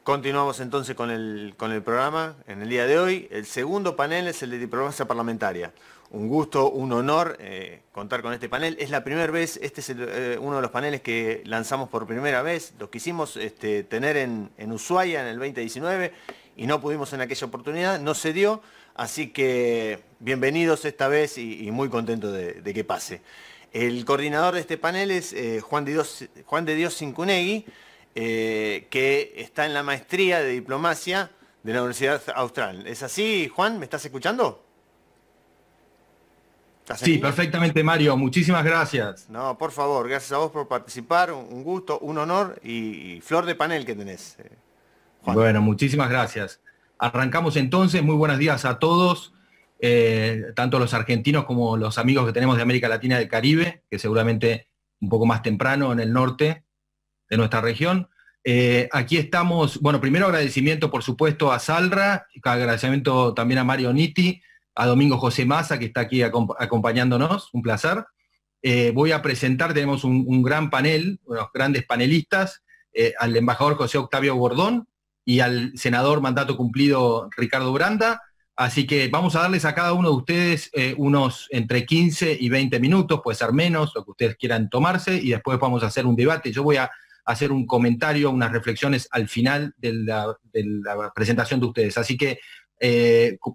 Continuamos entonces con el programa en el día de hoy. El segundo panel es el de diplomacia parlamentaria. Un gusto, un honor contar con este panel. Es la primera vez, este es uno de los paneles que lanzamos por primera vez. Los quisimos tener en Ushuaia en el 2019 y no pudimos en aquella oportunidad, no se dio. Así que bienvenidos esta vez y muy contento de que pase. El coordinador de este panel es Juan de Dios Cincunegui, que está en la maestría de diplomacia de la Universidad Austral. ¿Es así, Juan? ¿Me estás escuchando? ¿Estás en Sí, línea? perfectamente, Mario. Muchísimas gracias. No, por favor, gracias a vos por participar. Un gusto, un honor y flor de panel que tenés, Juan. Bueno, muchísimas gracias. Arrancamos entonces. Muy buenos días a todos, tanto los argentinos como los amigos que tenemos de América Latina y del Caribe, que seguramente un poco más temprano en el norte de nuestra región. Aquí estamos, bueno, primero agradecimiento por supuesto a Salra, agradecimiento también a Mario Nitti, a Domingo José Massa, que está aquí acompañándonos, un placer. Voy a presentar, tenemos un gran panel, unos grandes panelistas, al embajador José Octavio Bordón y al senador mandato cumplido Ricardo Branda. Así que vamos a darles a cada uno de ustedes unos entre 15 y 20 minutos, puede ser menos, lo que ustedes quieran tomarse, y después vamos a hacer un debate. Yo voy a hacer un comentario, unas reflexiones al final de la presentación de ustedes. Así que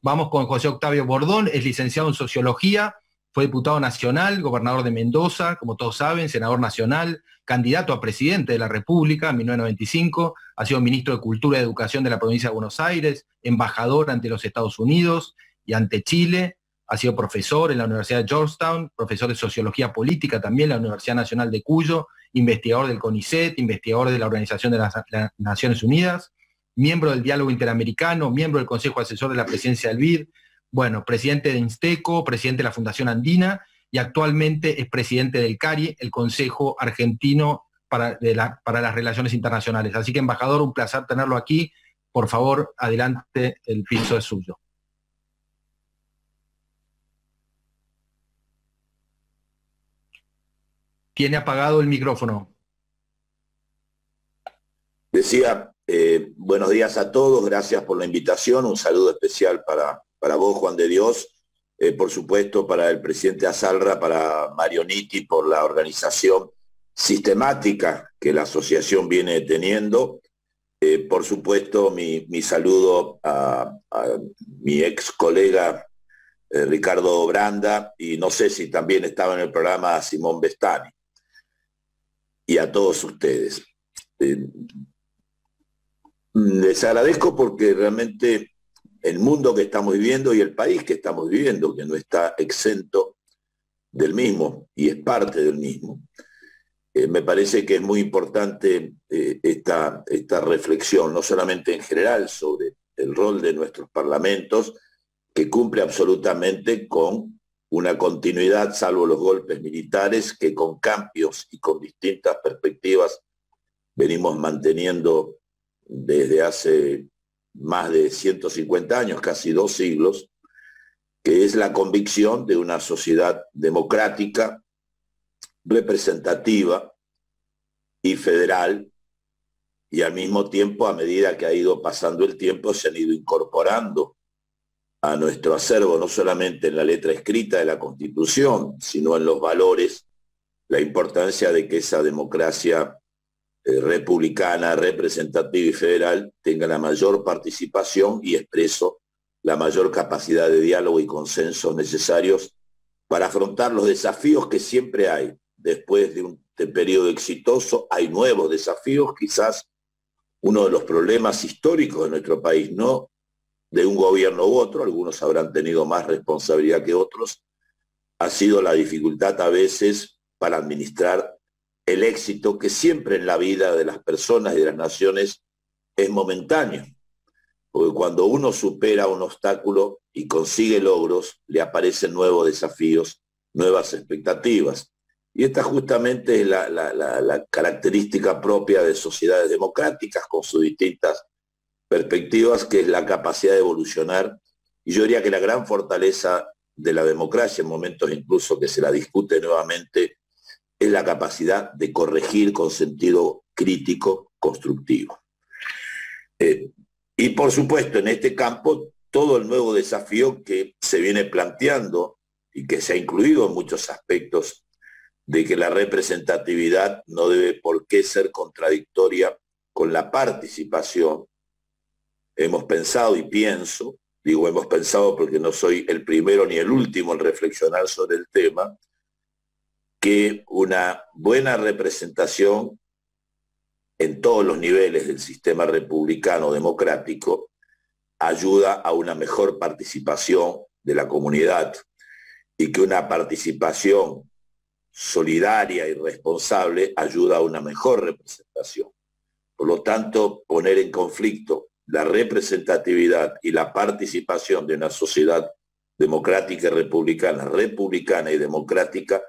vamos con José Octavio Bordón, es licenciado en Sociología, fue diputado nacional, gobernador de Mendoza, como todos saben, senador nacional, candidato a presidente de la República en 1995, ha sido ministro de Cultura y Educación de la provincia de Buenos Aires, embajador ante los Estados Unidos y ante Chile, ha sido profesor en la Universidad de Georgetown, profesor de Sociología Política también en la Universidad Nacional de Cuyo, investigador del CONICET, investigador de la Organización de las Naciones Unidas, miembro del Diálogo Interamericano, miembro del Consejo Asesor de la Presidencia del BID, bueno, presidente de INSTECO, presidente de la Fundación Andina y actualmente es presidente del CARI, el Consejo Argentino para las Relaciones Internacionales. Así que, embajador, un placer tenerlo aquí. Por favor, adelante, el piso es suyo. Tiene apagado el micrófono. Decía, buenos días a todos, gracias por la invitación, un saludo especial para vos, Juan de Dios, por supuesto para el presidente Asalra, para Mario Nitti, por la organización sistemática que la asociación viene teniendo. Por supuesto, mi saludo a mi ex colega Ricardo Branda, y no sé si también estaba en el programa Simón Bestani, y a todos ustedes. Les agradezco porque realmente el mundo que estamos viviendo y el país que estamos viviendo, que no está exento del mismo y es parte del mismo, me parece que es muy importante esta reflexión, no solamente en general sobre el rol de nuestros parlamentos, que cumple absolutamente con una continuidad, salvo los golpes militares, que con cambios y con distintas perspectivas venimos manteniendo desde hace más de 150 años, casi 2 siglos, que es la convicción de una sociedad democrática, representativa y federal, y al mismo tiempo, a medida que ha ido pasando el tiempo, se han ido incorporando a nuestro acervo, no solamente en la letra escrita de la Constitución, sino en los valores, la importancia de que esa democracia republicana, representativa y federal tenga la mayor participación y expreso la mayor capacidad de diálogo y consenso necesarios para afrontar los desafíos que siempre hay. Después de un periodo exitoso hay nuevos desafíos, quizás uno de los problemas históricos de nuestro país, no de un gobierno u otro, algunos habrán tenido más responsabilidad que otros, ha sido la dificultad a veces para administrar el éxito que siempre en la vida de las personas y de las naciones es momentáneo. Porque cuando uno supera un obstáculo y consigue logros, le aparecen nuevos desafíos, nuevas expectativas. Y esta justamente es la característica propia de sociedades democráticas con sus distintas perspectivas, que es la capacidad de evolucionar. Y yo diría que la gran fortaleza de la democracia, en momentos incluso que se la discute nuevamente, es la capacidad de corregir con sentido crítico, constructivo. Y por supuesto, en este campo, todo el nuevo desafío que se viene planteando y que se ha incluido en muchos aspectos de que la representatividad no debe por qué ser contradictoria con la participación. Hemos pensado y pienso, digo hemos pensado porque no soy el primero ni el último en reflexionar sobre el tema, que una buena representación en todos los niveles del sistema republicano democrático ayuda a una mejor participación de la comunidad y que una participación solidaria y responsable ayuda a una mejor representación. Por lo tanto, poner en conflicto la representatividad y la participación de una sociedad democrática y republicana y democrática,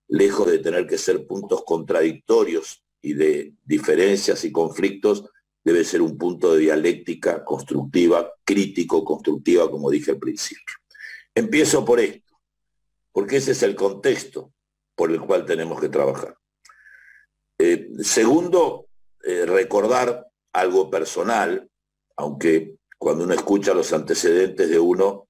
lejos de tener que ser puntos contradictorios y de diferencias y conflictos, debe ser un punto de dialéctica constructiva, crítico-constructiva, como dije al principio. Empiezo por esto, porque ese es el contexto por el cual tenemos que trabajar. Segundo, recordar algo personal, aunque cuando uno escucha los antecedentes de uno,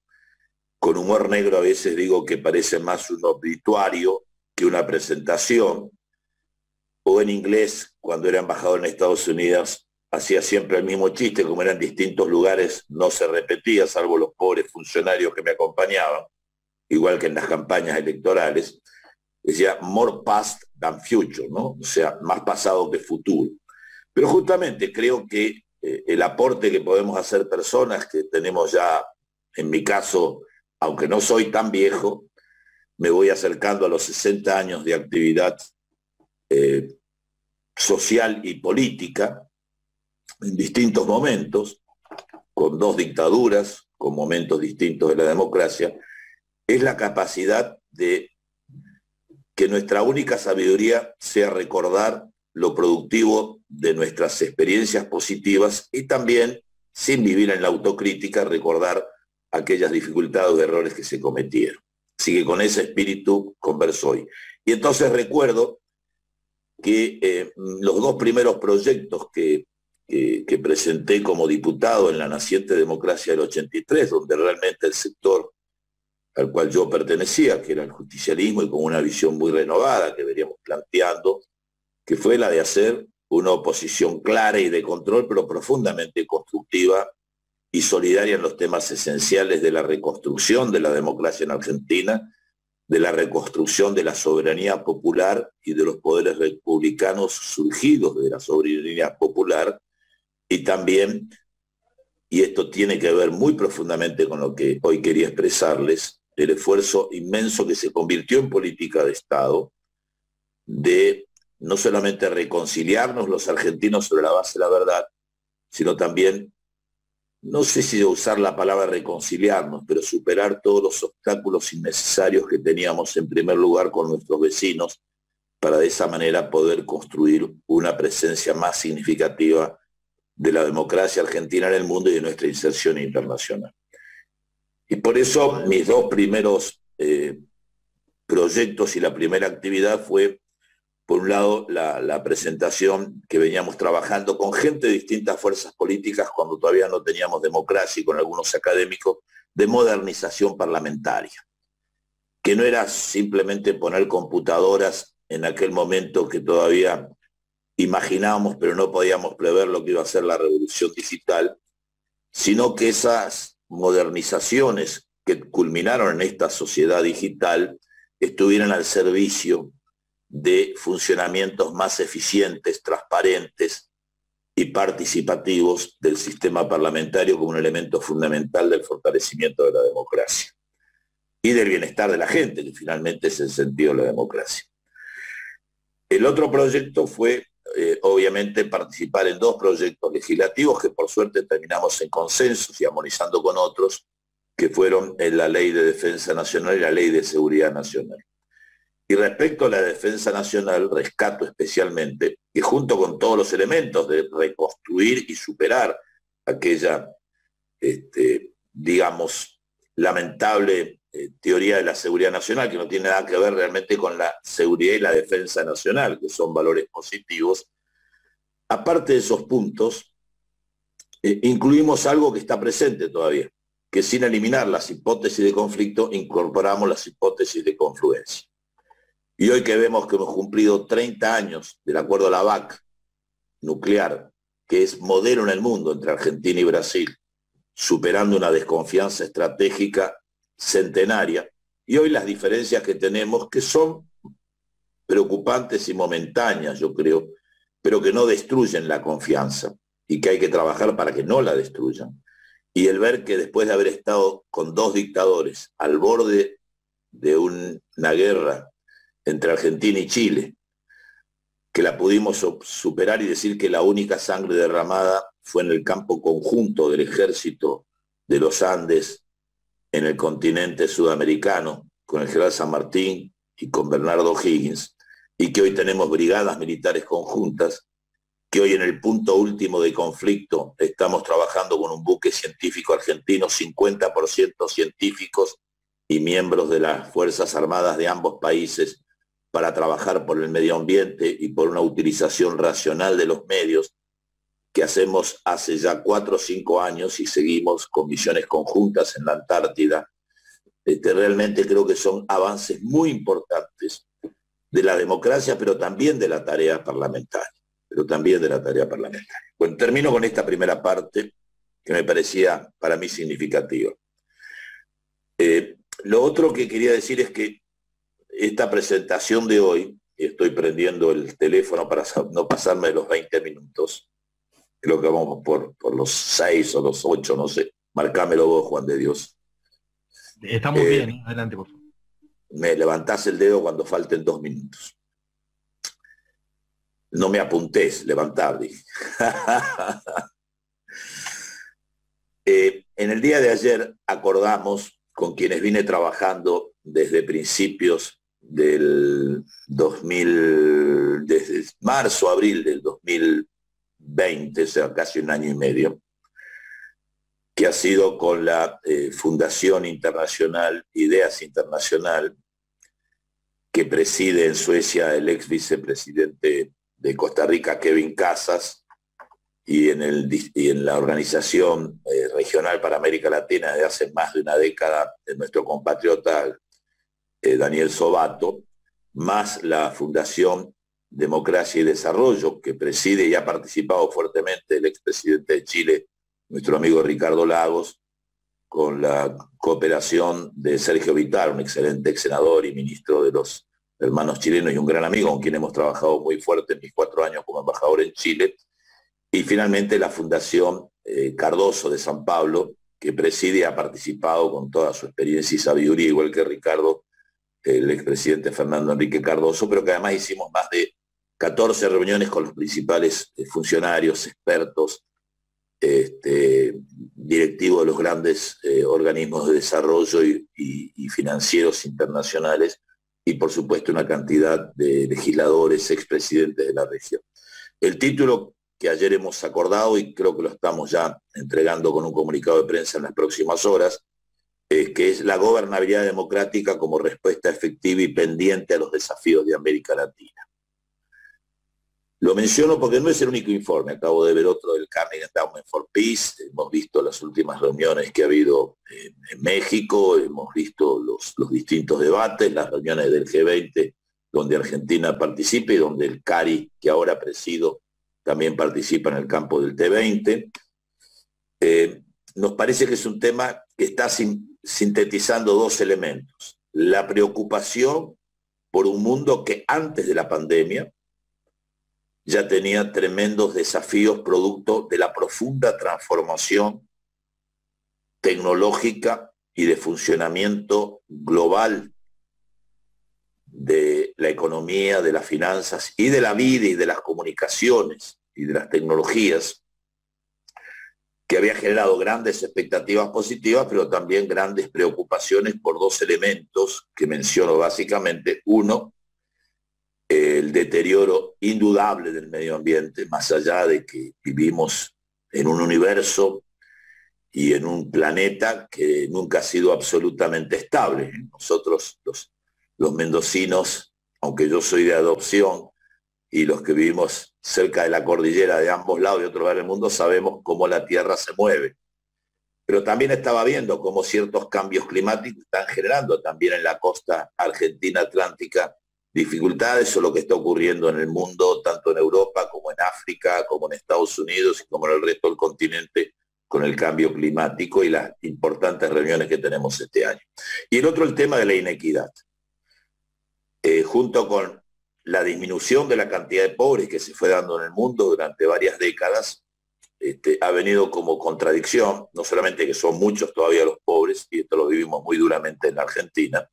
con humor negro a veces digo que parece más un obituario que una presentación, o en inglés, cuando era embajador en Estados Unidos, hacía siempre el mismo chiste, como eran distintos lugares, no se repetía, salvo los pobres funcionarios que me acompañaban, igual que en las campañas electorales, decía more past than future, ¿no? O sea, más pasado que futuro. Pero justamente creo que el aporte que podemos hacer personas que tenemos ya, en mi caso, aunque no soy tan viejo, me voy acercando a los 60 años de actividad social y política, en distintos momentos, con dos dictaduras, con momentos distintos de la democracia, es la capacidad de que nuestra única sabiduría sea recordar lo productivo de nuestras experiencias positivas y también, sin vivir en la autocrítica, recordar aquellas dificultades o errores que se cometieron. Así que con ese espíritu converso hoy. Y entonces recuerdo que los dos primeros proyectos que presenté como diputado en la naciente democracia del 83, donde realmente el sector al cual yo pertenecía, que era el justicialismo y con una visión muy renovada que veníamos planteando, que fue la de hacer una oposición clara y de control, pero profundamente constructiva y solidaria en los temas esenciales de la reconstrucción de la democracia en Argentina, de la reconstrucción de la soberanía popular y de los poderes republicanos surgidos de la soberanía popular, y también, y esto tiene que ver muy profundamente con lo que hoy quería expresarles, el esfuerzo inmenso que se convirtió en política de Estado de no solamente reconciliarnos los argentinos sobre la base de la verdad, sino también, no sé si de usar la palabra reconciliarnos, pero superar todos los obstáculos innecesarios que teníamos en primer lugar con nuestros vecinos, para de esa manera poder construir una presencia más significativa de la democracia argentina en el mundo y de nuestra inserción internacional. Y por eso mis dos primeros proyectos y la primera actividad fue, por un lado, la presentación que veníamos trabajando con gente de distintas fuerzas políticas cuando todavía no teníamos democracia y con algunos académicos, de modernización parlamentaria, que no era simplemente poner computadoras en aquel momento que todavía imaginábamos, pero no podíamos prever lo que iba a ser la revolución digital, sino que esas modernizaciones que culminaron en esta sociedad digital estuvieran al servicio de funcionamientos más eficientes, transparentes y participativos del sistema parlamentario como un elemento fundamental del fortalecimiento de la democracia y del bienestar de la gente, que finalmente es el sentido de la democracia. El otro proyecto fue, obviamente, participar en dos proyectos legislativos que por suerte terminamos en consensos y armonizando con otros, que fueron la Ley de Defensa Nacional y la Ley de Seguridad Nacional. Y respecto a la defensa nacional, rescato especialmente que junto con todos los elementos de reconstruir y superar aquella, digamos, lamentable teoría de la seguridad nacional, que no tiene nada que ver realmente con la seguridad y la defensa nacional, que son valores positivos. Aparte de esos puntos, incluimos algo que está presente todavía, que sin eliminar las hipótesis de conflicto, incorporamos las hipótesis de confluencia. Y hoy que vemos que hemos cumplido 30 años del acuerdo a la VAC nuclear, que es modelo en el mundo entre Argentina y Brasil, superando una desconfianza estratégica centenaria, y hoy las diferencias que tenemos, que son preocupantes y momentáneas, yo creo, pero que no destruyen la confianza y que hay que trabajar para que no la destruyan. Y el ver que después de haber estado con dos dictadores al borde de una guerra entre Argentina y Chile, que la pudimos superar y decir que la única sangre derramada fue en el campo conjunto del ejército de los Andes en el continente sudamericano, con el general San Martín y con Bernardo O'Higgins, y que hoy tenemos brigadas militares conjuntas, que hoy en el punto último de conflicto estamos trabajando con un buque científico argentino, 50% científicos y miembros de las Fuerzas Armadas de ambos países, para trabajar por el medio ambiente y por una utilización racional de los medios que hacemos hace ya 4 o 5 años y seguimos con misiones conjuntas en la Antártida. Realmente creo que son avances muy importantes de la democracia, pero también de la tarea parlamentaria. Bueno, termino con esta primera parte que me parecía para mí significativa. Lo otro que quería decir es que esta presentación de hoy, estoy prendiendo el teléfono para no pasarme los 20 minutos, creo que vamos por los 6 o los 8, no sé, marcámelo vos, Juan de Dios. Estamos bien, adelante, por favor. Me levantás el dedo cuando falten 2 minutos. No me apuntés, levantar, dije. En el día de ayer acordamos con quienes vine trabajando desde principios del 2000, desde marzo, abril del 2020, o sea, casi 1 año y medio, que ha sido con la Fundación Internacional Ideas Internacional, que preside en Suecia el ex vicepresidente de Costa Rica, Kevin Casas, y en la Organización Regional para América Latina desde hace más de una década de nuestro compatriota Daniel Sobato, más la Fundación Democracia y Desarrollo, que preside y ha participado fuertemente el expresidente de Chile, nuestro amigo Ricardo Lagos, con la cooperación de Sergio Vittar, un excelente ex senador y ministro de los hermanos chilenos y un gran amigo con quien hemos trabajado muy fuerte en mis 4 años como embajador en Chile, y finalmente la Fundación Cardoso de San Pablo, que preside y ha participado con toda su experiencia y sabiduría, igual que Ricardo, el expresidente Fernando Enrique Cardoso, pero que además hicimos más de 14 reuniones con los principales funcionarios, expertos, directivos de los grandes organismos de desarrollo y financieros internacionales, y por supuesto una cantidad de legisladores, expresidentes de la región. El título que ayer hemos acordado, y creo que lo estamos ya entregando con un comunicado de prensa en las próximas horas, que es la gobernabilidad democrática como respuesta efectiva y pendiente a los desafíos de América Latina. Lo menciono porque no es el único informe, acabo de ver otro del Carnegie Endowment for Peace, hemos visto las últimas reuniones que ha habido en México, hemos visto los distintos debates, las reuniones del G20, donde Argentina participa y donde el CARI, que ahora presido, también participa en el campo del T20. Nos parece que es un tema que está sintetizando 2 elementos. La preocupación por un mundo que antes de la pandemia ya tenía tremendos desafíos producto de la profunda transformación tecnológica y de funcionamiento global de la economía, de las finanzas y de la vida y de las comunicaciones y de las tecnologías, que había generado grandes expectativas positivas, pero también grandes preocupaciones por 2 elementos que menciono básicamente. Uno, el deterioro indudable del medio ambiente, más allá de que vivimos en un universo y en un planeta que nunca ha sido absolutamente estable. Nosotros, los mendocinos, aunque yo soy de adopción, y los que vivimos cerca de la cordillera de ambos lados y otro lado del mundo sabemos cómo la Tierra se mueve. Pero también estaba viendo cómo ciertos cambios climáticos están generando también en la costa argentina atlántica dificultades, o lo que está ocurriendo en el mundo, tanto en Europa como en África, como en Estados Unidos y como en el resto del continente, con el cambio climático y las importantes reuniones que tenemos este año. Y el otro, el tema de la inequidad. Junto con la disminución de la cantidad de pobres que se fue dando en el mundo durante varias décadas, ha venido como contradicción, no solamente que son muchos todavía los pobres, y esto lo vivimos muy duramente en la Argentina,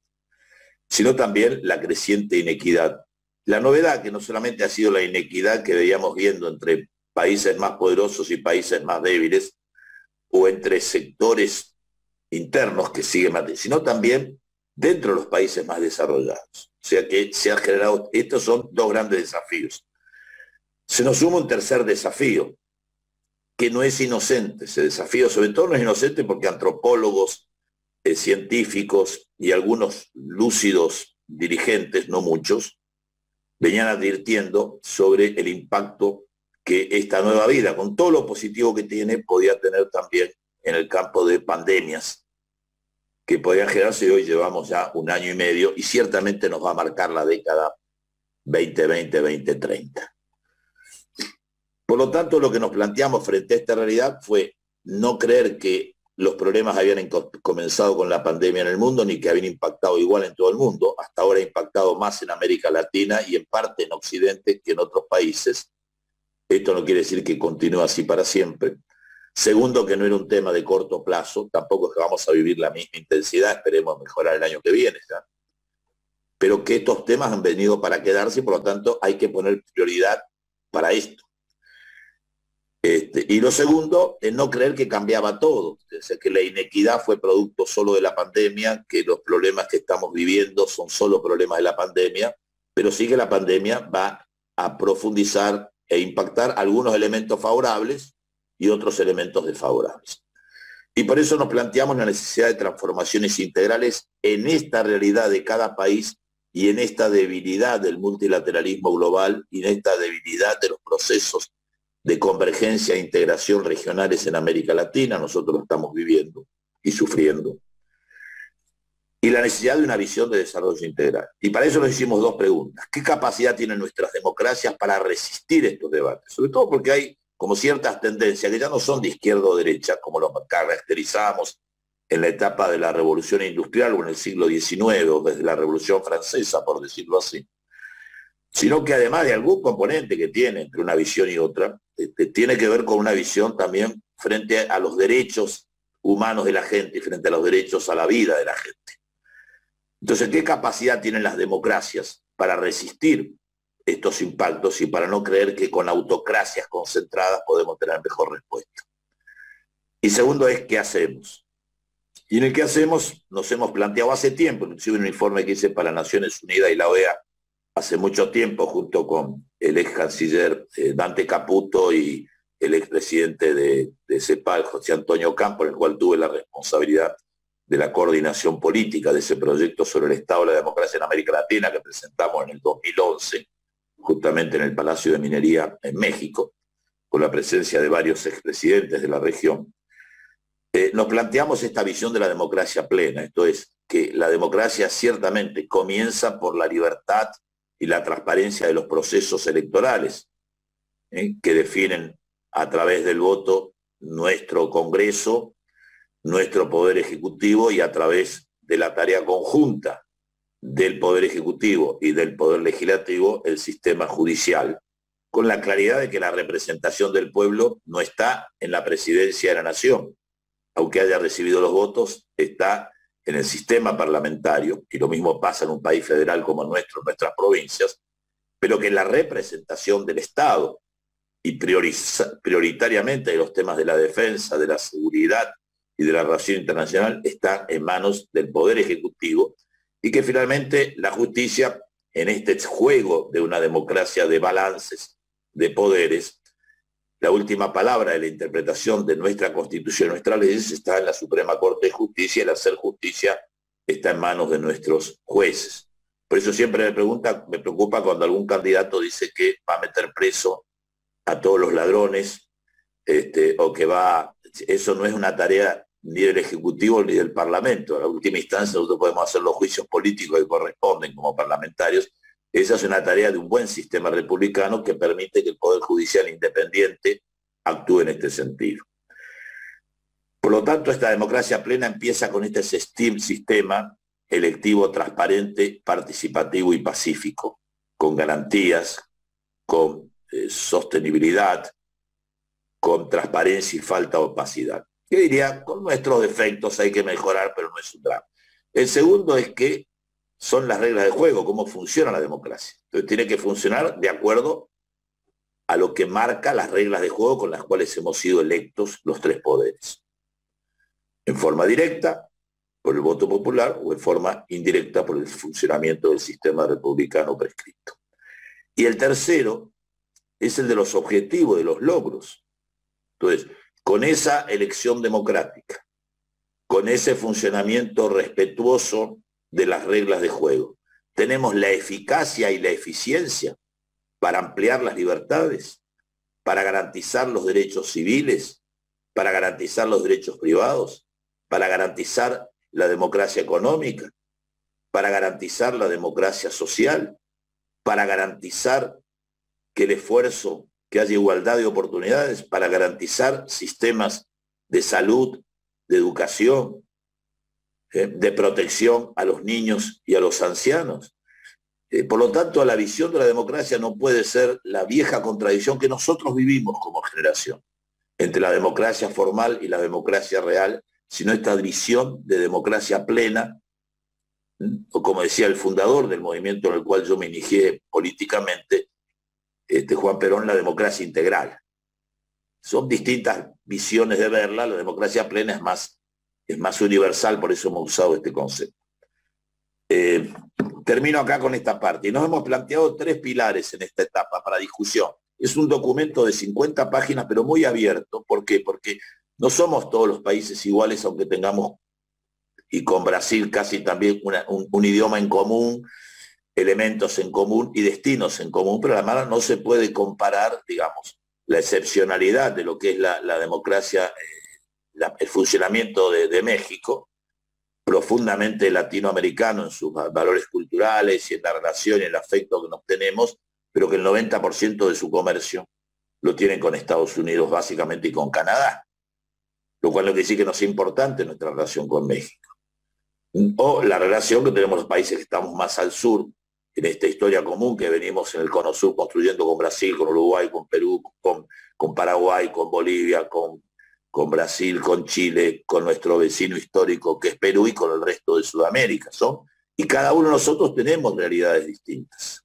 sino también la creciente inequidad. La novedad que no solamente ha sido la inequidad que veíamos viendo entre países más poderosos y países más débiles, o entre sectores internos que siguen más, sino también dentro de los países más desarrollados. O sea que se ha generado, estos son dos grandes desafíos. Se nos suma un tercer desafío, que no es inocente. Ese desafío sobre todo no es inocente porque antropólogos, científicos y algunos lúcidos dirigentes, no muchos, venían advirtiendo sobre el impacto que esta nueva vida, con todo lo positivo que tiene, podía tener también en el campo de pandemias que podían generarse, y hoy llevamos ya 1 año y medio y ciertamente nos va a marcar la década 2020-2030. Por lo tanto, lo que nos planteamos frente a esta realidad fue no creer que los problemas habían comenzado con la pandemia en el mundo, ni que habían impactado igual en todo el mundo. Hasta ahora ha impactado más en América Latina y en parte en Occidente que en otros países. Esto no quiere decir que continúe así para siempre. Segundo, que no era un tema de corto plazo, tampoco es que vamos a vivir la misma intensidad, esperemos mejorar el año que viene ya. Pero que estos temas han venido para quedarse y por lo tanto hay que poner prioridad para esto. Y lo segundo es no creer que cambiaba todo, o sea, que la inequidad fue producto solo de la pandemia, que los problemas que estamos viviendo son solo problemas de la pandemia, pero sí que la pandemia va a profundizar e impactar algunos elementos favorables y otros elementos desfavorables. Y por eso nos planteamos la necesidad de transformaciones integrales en esta realidad de cada país y en esta debilidad del multilateralismo global y en esta debilidad de los procesos de convergencia e integración regionales en América Latina. Nosotros lo estamos viviendo y sufriendo. Y la necesidad de una visión de desarrollo integral. Y para eso nos hicimos 2 preguntas. ¿Qué capacidad tienen nuestras democracias para resistir estos debates? Sobre todo porque hay como ciertas tendencias que ya no son de izquierda o derecha, como lo caracterizamos en la etapa de la Revolución Industrial o en el siglo XIX, o desde la Revolución Francesa, por decirlo así, sino que además de algún componente que tiene entre una visión y otra, tiene que ver con una visión también frente a los derechos humanos de la gente y frente a los derechos a la vida de la gente. Entonces, ¿qué capacidad tienen las democracias para resistir estos impactos y para no creer que con autocracias concentradas podemos tener mejor respuesta? Y segundo es, ¿qué hacemos? Y en el que hacemos nos hemos planteado hace tiempo, inclusive en un informe que hice para Naciones Unidas y la OEA, hace mucho tiempo, junto con el ex canciller Dante Caputo y el expresidente de CEPAL, José Antonio Campo, en el cual tuve la responsabilidad de la coordinación política de ese proyecto sobre el estado de la democracia en América Latina que presentamos en el 2011, justamente en el Palacio de Minería en México, con la presencia de varios expresidentes de la región. Nos planteamos esta visión de la democracia plena, esto es, que la democracia ciertamente comienza por la libertad y la transparencia de los procesos electorales, que definen a través del voto nuestro Congreso, nuestro Poder Ejecutivo y a través de la tarea conjunta del Poder Ejecutivo y del Poder Legislativo, el sistema judicial, con la claridad de que la representación del pueblo no está en la presidencia de la nación, aunque haya recibido los votos, está en el sistema parlamentario, y lo mismo pasa en un país federal como el nuestro, en nuestras provincias, pero que la representación del Estado y prioritariamente de los temas de la defensa, de la seguridad y de la relación internacional está en manos del Poder Ejecutivo, y que finalmente la justicia, en este juego de una democracia de balances, de poderes, la última palabra de la interpretación de nuestra Constitución, nuestras leyes, está en la Suprema Corte de Justicia, y el hacer justicia está en manos de nuestros jueces. Por eso siempre me preocupa cuando algún candidato dice que va a meter preso a todos los ladrones, o que eso no es una tarea ni del Ejecutivo ni del Parlamento. A la última instancia nosotros podemos hacer los juicios políticos que corresponden como parlamentarios. Esa es una tarea de un buen sistema republicano que permite que el Poder Judicial independiente actúe en este sentido. Por lo tanto, esta democracia plena empieza con este sistema electivo transparente, participativo y pacífico, con garantías, con sostenibilidad, con transparencia y falta de opacidad. Yo diría, con nuestros defectos hay que mejorar, pero no es un drama. El segundo es que son las reglas de juego, cómo funciona la democracia. Entonces tiene que funcionar de acuerdo a lo que marca las reglas de juego con las cuales hemos sido electos los tres poderes. En forma directa, por el voto popular, o en forma indirecta por el funcionamiento del sistema republicano prescrito. Y el tercero es el de los objetivos, de los logros. Entonces, con esa elección democrática, con ese funcionamiento respetuoso de las reglas de juego, tenemos la eficacia y la eficiencia para ampliar las libertades, para garantizar los derechos civiles, para garantizar los derechos privados, para garantizar la democracia económica, para garantizar la democracia social, para garantizar que el esfuerzo, que haya igualdad de oportunidades, para garantizar sistemas de salud, de educación, de protección a los niños y a los ancianos. Por lo tanto, la visión de la democracia no puede ser la vieja contradicción que nosotros vivimos como generación entre la democracia formal y la democracia real, sino esta visión de democracia plena, o como decía el fundador del movimiento en el cual yo me inicié políticamente, Juan Perón, la democracia integral. Son distintas visiones de verla. La democracia plena es más universal, por eso hemos usado este concepto. Termino acá con esta parte. Y nos hemos planteado 3 pilares en esta etapa para discusión. Es un documento de 50 páginas, pero muy abierto. ¿Por qué? Porque no somos todos los países iguales, aunque tengamos, y con Brasil casi también un idioma en común, elementos en común y destinos en común, pero además no se puede comparar, digamos, la excepcionalidad de lo que es la democracia, el funcionamiento de México, profundamente latinoamericano en sus valores culturales y en la relación y el afecto que nos tenemos, pero que el 90% de su comercio lo tienen con Estados Unidos básicamente y con Canadá, lo cual no quiere decir que no sea importante nuestra relación con México. O la relación que tenemos los países que estamos más al sur, en esta historia común que venimos en el Cono Sur construyendo con Brasil, con Uruguay, con Perú, con Paraguay, con Bolivia, con Brasil, con Chile, con nuestro vecino histórico que es Perú y con el resto de Sudamérica. Y cada uno de nosotros tenemos realidades distintas.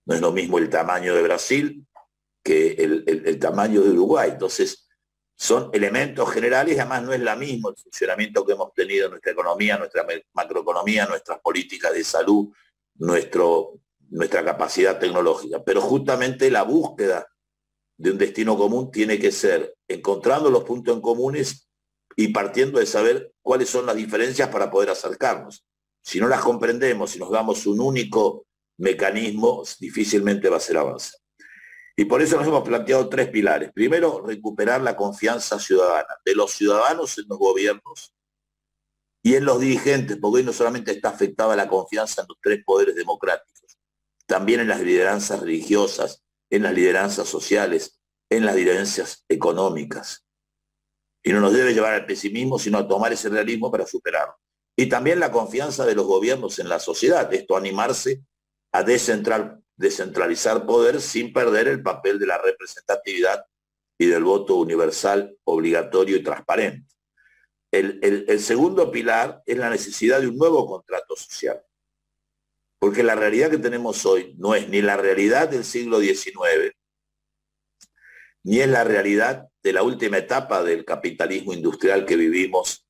No es lo mismo el tamaño de Brasil que el tamaño de Uruguay. Entonces, son elementos generales y además no es la misma el funcionamiento que hemos tenido en nuestra economía, nuestra macroeconomía, nuestras políticas de salud, nuestra capacidad tecnológica. Pero justamente la búsqueda de un destino común tiene que ser encontrando los puntos en comunes y partiendo de saber cuáles son las diferencias para poder acercarnos. Si no las comprendemos, si nos damos un único mecanismo, difícilmente va a ser avanzar. Y por eso nos hemos planteado 3 pilares. Primero, recuperar la confianza ciudadana de los ciudadanos en los gobiernos y en los dirigentes, porque hoy no solamente está afectada la confianza en los 3 poderes democráticos, también en las lideranzas religiosas, en las lideranzas sociales, en las lideranzas económicas. Y no nos debe llevar al pesimismo, sino a tomar ese realismo para superarlo. Y también la confianza de los gobiernos en la sociedad, esto animarse a descentralizar poder sin perder el papel de la representatividad y del voto universal, obligatorio y transparente. El segundo pilar es la necesidad de un nuevo contrato social. Porque la realidad que tenemos hoy no es ni la realidad del siglo XIX, ni es la realidad de la última etapa del capitalismo industrial que vivimos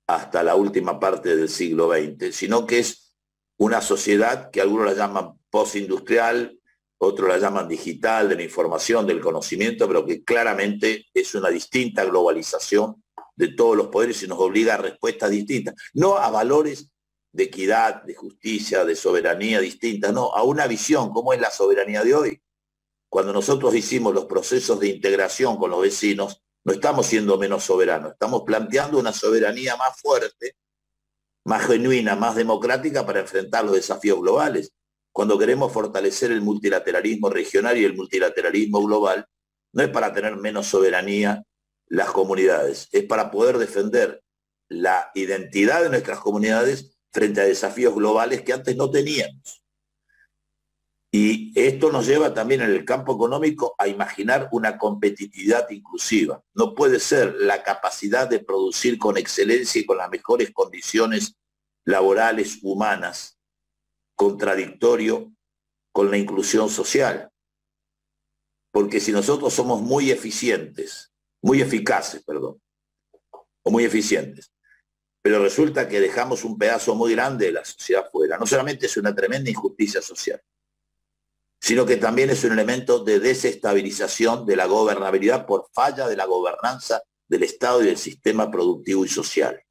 hasta la última parte del siglo XX, sino que es una sociedad que algunos la llaman postindustrial, otros la llaman digital, de la información, del conocimiento, pero que claramente es una distinta globalización de todos los poderes y nos obliga a respuestas distintas, no a valores de equidad, de justicia, de soberanía distinta, no, a una visión, ¿cómo es la soberanía de hoy? Cuando nosotros hicimos los procesos de integración con los vecinos, no estamos siendo menos soberanos, estamos planteando una soberanía más fuerte, más genuina, más democrática para enfrentar los desafíos globales. Cuando queremos fortalecer el multilateralismo regional y el multilateralismo global, no es para tener menos soberanía las comunidades, es para poder defender la identidad de nuestras comunidades frente a desafíos globales que antes no teníamos. Y esto nos lleva también en el campo económico a imaginar una competitividad inclusiva. No puede ser la capacidad de producir con excelencia y con las mejores condiciones laborales humanas contradictorio con la inclusión social. Porque si nosotros somos muy eficientes, muy eficaces, perdón, o muy eficientes, pero resulta que dejamos un pedazo muy grande de la sociedad fuera, no solamente es una tremenda injusticia social, sino que también es un elemento de desestabilización de la gobernabilidad por falla de la gobernanza del Estado y del sistema productivo y social.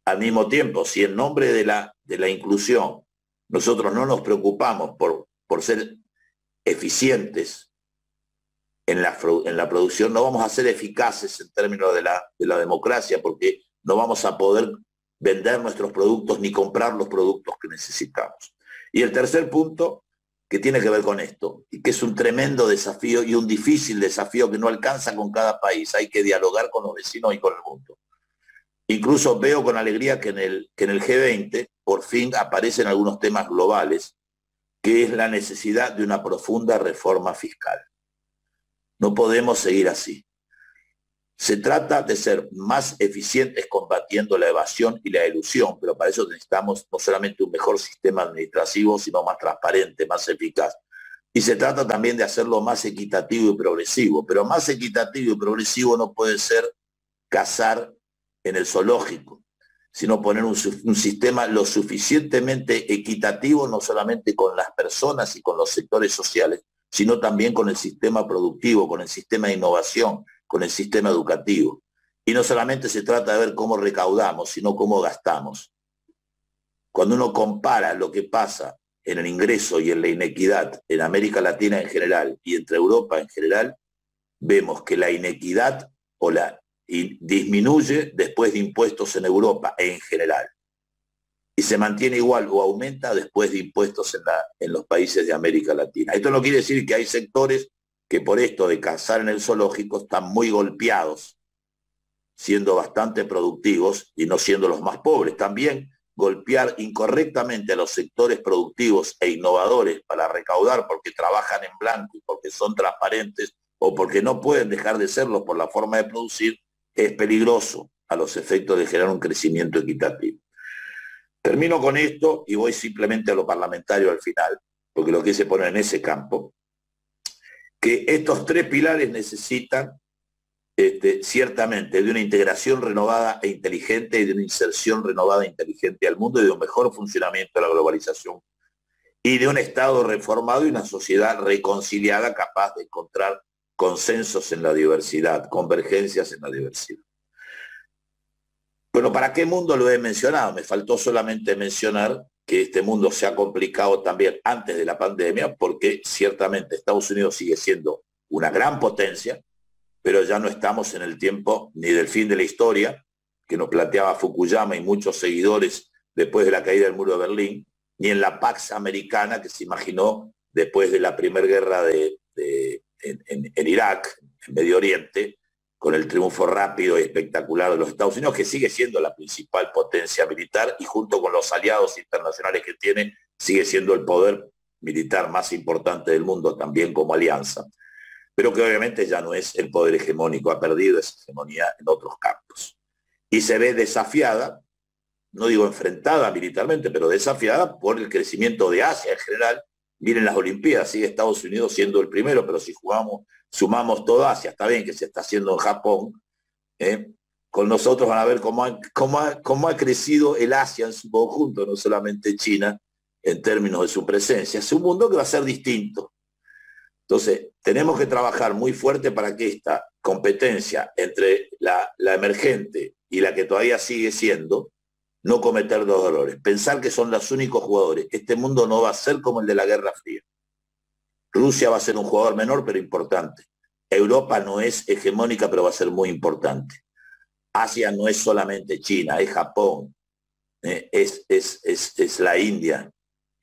Al mismo tiempo, si en nombre de la inclusión nosotros no nos preocupamos por ser eficientes en la producción, no vamos a ser eficaces en términos de la democracia, porque no vamos a poder vender nuestros productos ni comprar los productos que necesitamos. Y el tercer punto, que tiene que ver con esto, y que es un tremendo desafío y un difícil desafío que no alcanza con cada país, hay que dialogar con los vecinos y con el mundo. Incluso veo con alegría que en el G20 por fin aparecen algunos temas globales, que es la necesidad de una profunda reforma fiscal. No podemos seguir así. Se trata de ser más eficientes combatiendo la evasión y la elusión, pero para eso necesitamos no solamente un mejor sistema administrativo, sino más transparente, más eficaz. Y se trata también de hacerlo más equitativo y progresivo, pero más equitativo y progresivo no puede ser cazar en el zoológico, sino poner un sistema lo suficientemente equitativo, no solamente con las personas y con los sectores sociales, sino también con el sistema productivo, con el sistema de innovación, con el sistema educativo. Y no solamente se trata de ver cómo recaudamos, sino cómo gastamos. Cuando uno compara lo que pasa en el ingreso y en la inequidad en América Latina en general y entre Europa en general, vemos que la inequidad disminuye después de impuestos en Europa en general. Y se mantiene igual o aumenta después de impuestos en los países de América Latina. Esto no quiere decir que hay sectores que por esto de cazar en el zoológico están muy golpeados, siendo bastante productivos y no siendo los más pobres. También golpear incorrectamente a los sectores productivos e innovadores para recaudar porque trabajan en blanco y porque son transparentes o porque no pueden dejar de serlo por la forma de producir, es peligroso a los efectos de generar un crecimiento equitativo. Termino con esto y voy simplemente a lo parlamentario al final, porque lo que se pone en ese campo, que estos tres pilares necesitan ciertamente de una integración renovada e inteligente y de una inserción renovada e inteligente al mundo y de un mejor funcionamiento de la globalización y de un Estado reformado y una sociedad reconciliada capaz de encontrar consensos en la diversidad, convergencias en la diversidad. Bueno, ¿para qué mundo lo he mencionado? Me faltó solamente mencionar que este mundo se ha complicado también antes de la pandemia, porque ciertamente Estados Unidos sigue siendo una gran potencia, pero ya no estamos en el tiempo ni del fin de la historia, que nos planteaba Fukuyama y muchos seguidores después de la caída del muro de Berlín, ni en la Pax Americana que se imaginó después de la primera guerra en Irak, en Medio Oriente, con el triunfo rápido y espectacular de los Estados Unidos, que sigue siendo la principal potencia militar y junto con los aliados internacionales que tiene, sigue siendo el poder militar más importante del mundo también como alianza, pero que obviamente ya no es el poder hegemónico, ha perdido esa hegemonía en otros campos. Y se ve desafiada, no digo enfrentada militarmente, pero desafiada por el crecimiento de Asia en general. Miren las Olimpiadas, sigue Estados Unidos siendo el primero, pero si sumamos toda Asia, está bien que se está haciendo en Japón, con nosotros van a ver cómo ha crecido el Asia en su conjunto, no solamente China, en términos de su presencia. Es un mundo que va a ser distinto. Entonces, tenemos que trabajar muy fuerte para que esta competencia entre la emergente y la que todavía sigue siendo, no cometer dos errores. Pensar que son los únicos jugadores. Este mundo no va a ser como el de la Guerra Fría. Rusia va a ser un jugador menor, pero importante. Europa no es hegemónica, pero va a ser muy importante. Asia no es solamente China, es Japón, es la India,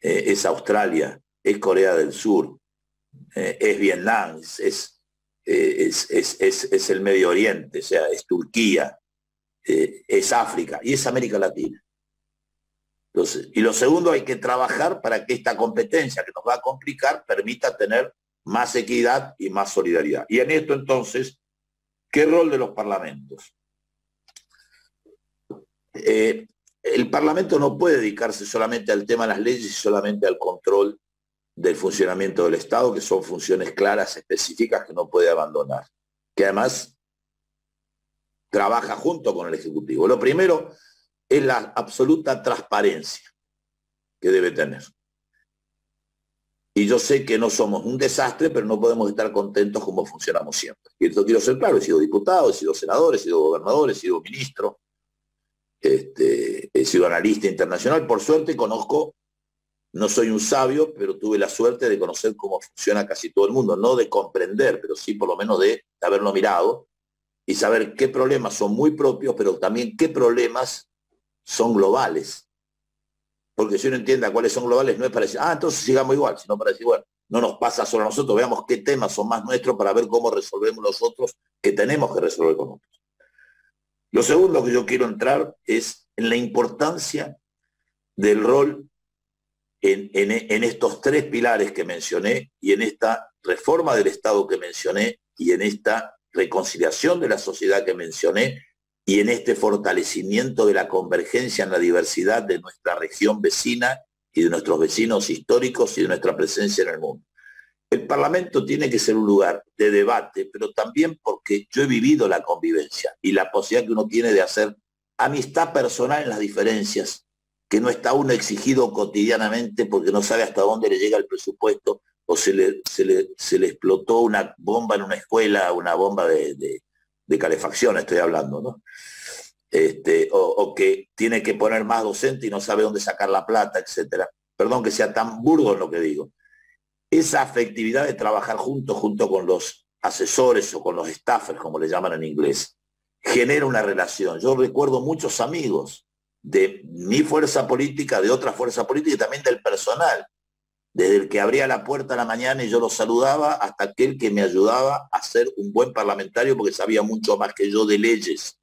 es Australia, es Corea del Sur, es Vietnam, es el Medio Oriente, o sea, es Turquía, es África y es América Latina. Entonces, y lo segundo, hay que trabajar para que esta competencia que nos va a complicar permita tener más equidad y más solidaridad. Y en esto entonces, ¿qué rol de los parlamentos? El Parlamento no puede dedicarse solamente al tema de las leyes y solamente al control del funcionamiento del Estado, que son funciones claras, específicas, que no puede abandonar, que además trabaja junto con el Ejecutivo. Lo primero es la absoluta transparencia que debe tener. Y yo sé que no somos un desastre, pero no podemos estar contentos como funcionamos siempre. Y esto quiero ser claro, he sido diputado, he sido senador, he sido gobernador, he sido ministro, he sido analista internacional. Por suerte conozco, no soy un sabio, pero tuve la suerte de conocer cómo funciona casi todo el mundo, no de comprender, pero sí por lo menos de haberlo mirado y saber qué problemas son muy propios, pero también qué problemas son globales. Porque si uno entienda cuáles son globales, no es para decir, entonces sigamos igual, sino para decir, bueno, no nos pasa solo a nosotros, veamos qué temas son más nuestros para ver cómo resolvemos los otros que tenemos que resolver con otros. Lo segundo que yo quiero entrar es en la importancia del rol en estos tres pilares que mencioné y en esta reforma del Estado que mencioné y en esta reconciliación de la sociedad que mencioné y en este fortalecimiento de la convergencia en la diversidad de nuestra región vecina y de nuestros vecinos históricos y de nuestra presencia en el mundo. El Parlamento tiene que ser un lugar de debate, pero también porque yo he vivido la convivencia y la posibilidad que uno tiene de hacer amistad personal en las diferencias, que no está uno exigido cotidianamente porque no sabe hasta dónde le llega el presupuesto o se le explotó una bomba en una escuela, una bomba de calefacción, estoy hablando, ¿no? O que tiene que poner más docente y no sabe dónde sacar la plata, etcétera. Perdón que sea tan burdo en lo que digo. Esa afectividad de trabajar junto con los asesores o con los staffers, como le llaman en inglés, genera una relación. Yo recuerdo muchos amigos de mi fuerza política, de otra fuerza política y también del personal, desde el que abría la puerta a la mañana y yo lo saludaba hasta aquel que me ayudaba a ser un buen parlamentario porque sabía mucho más que yo de leyes,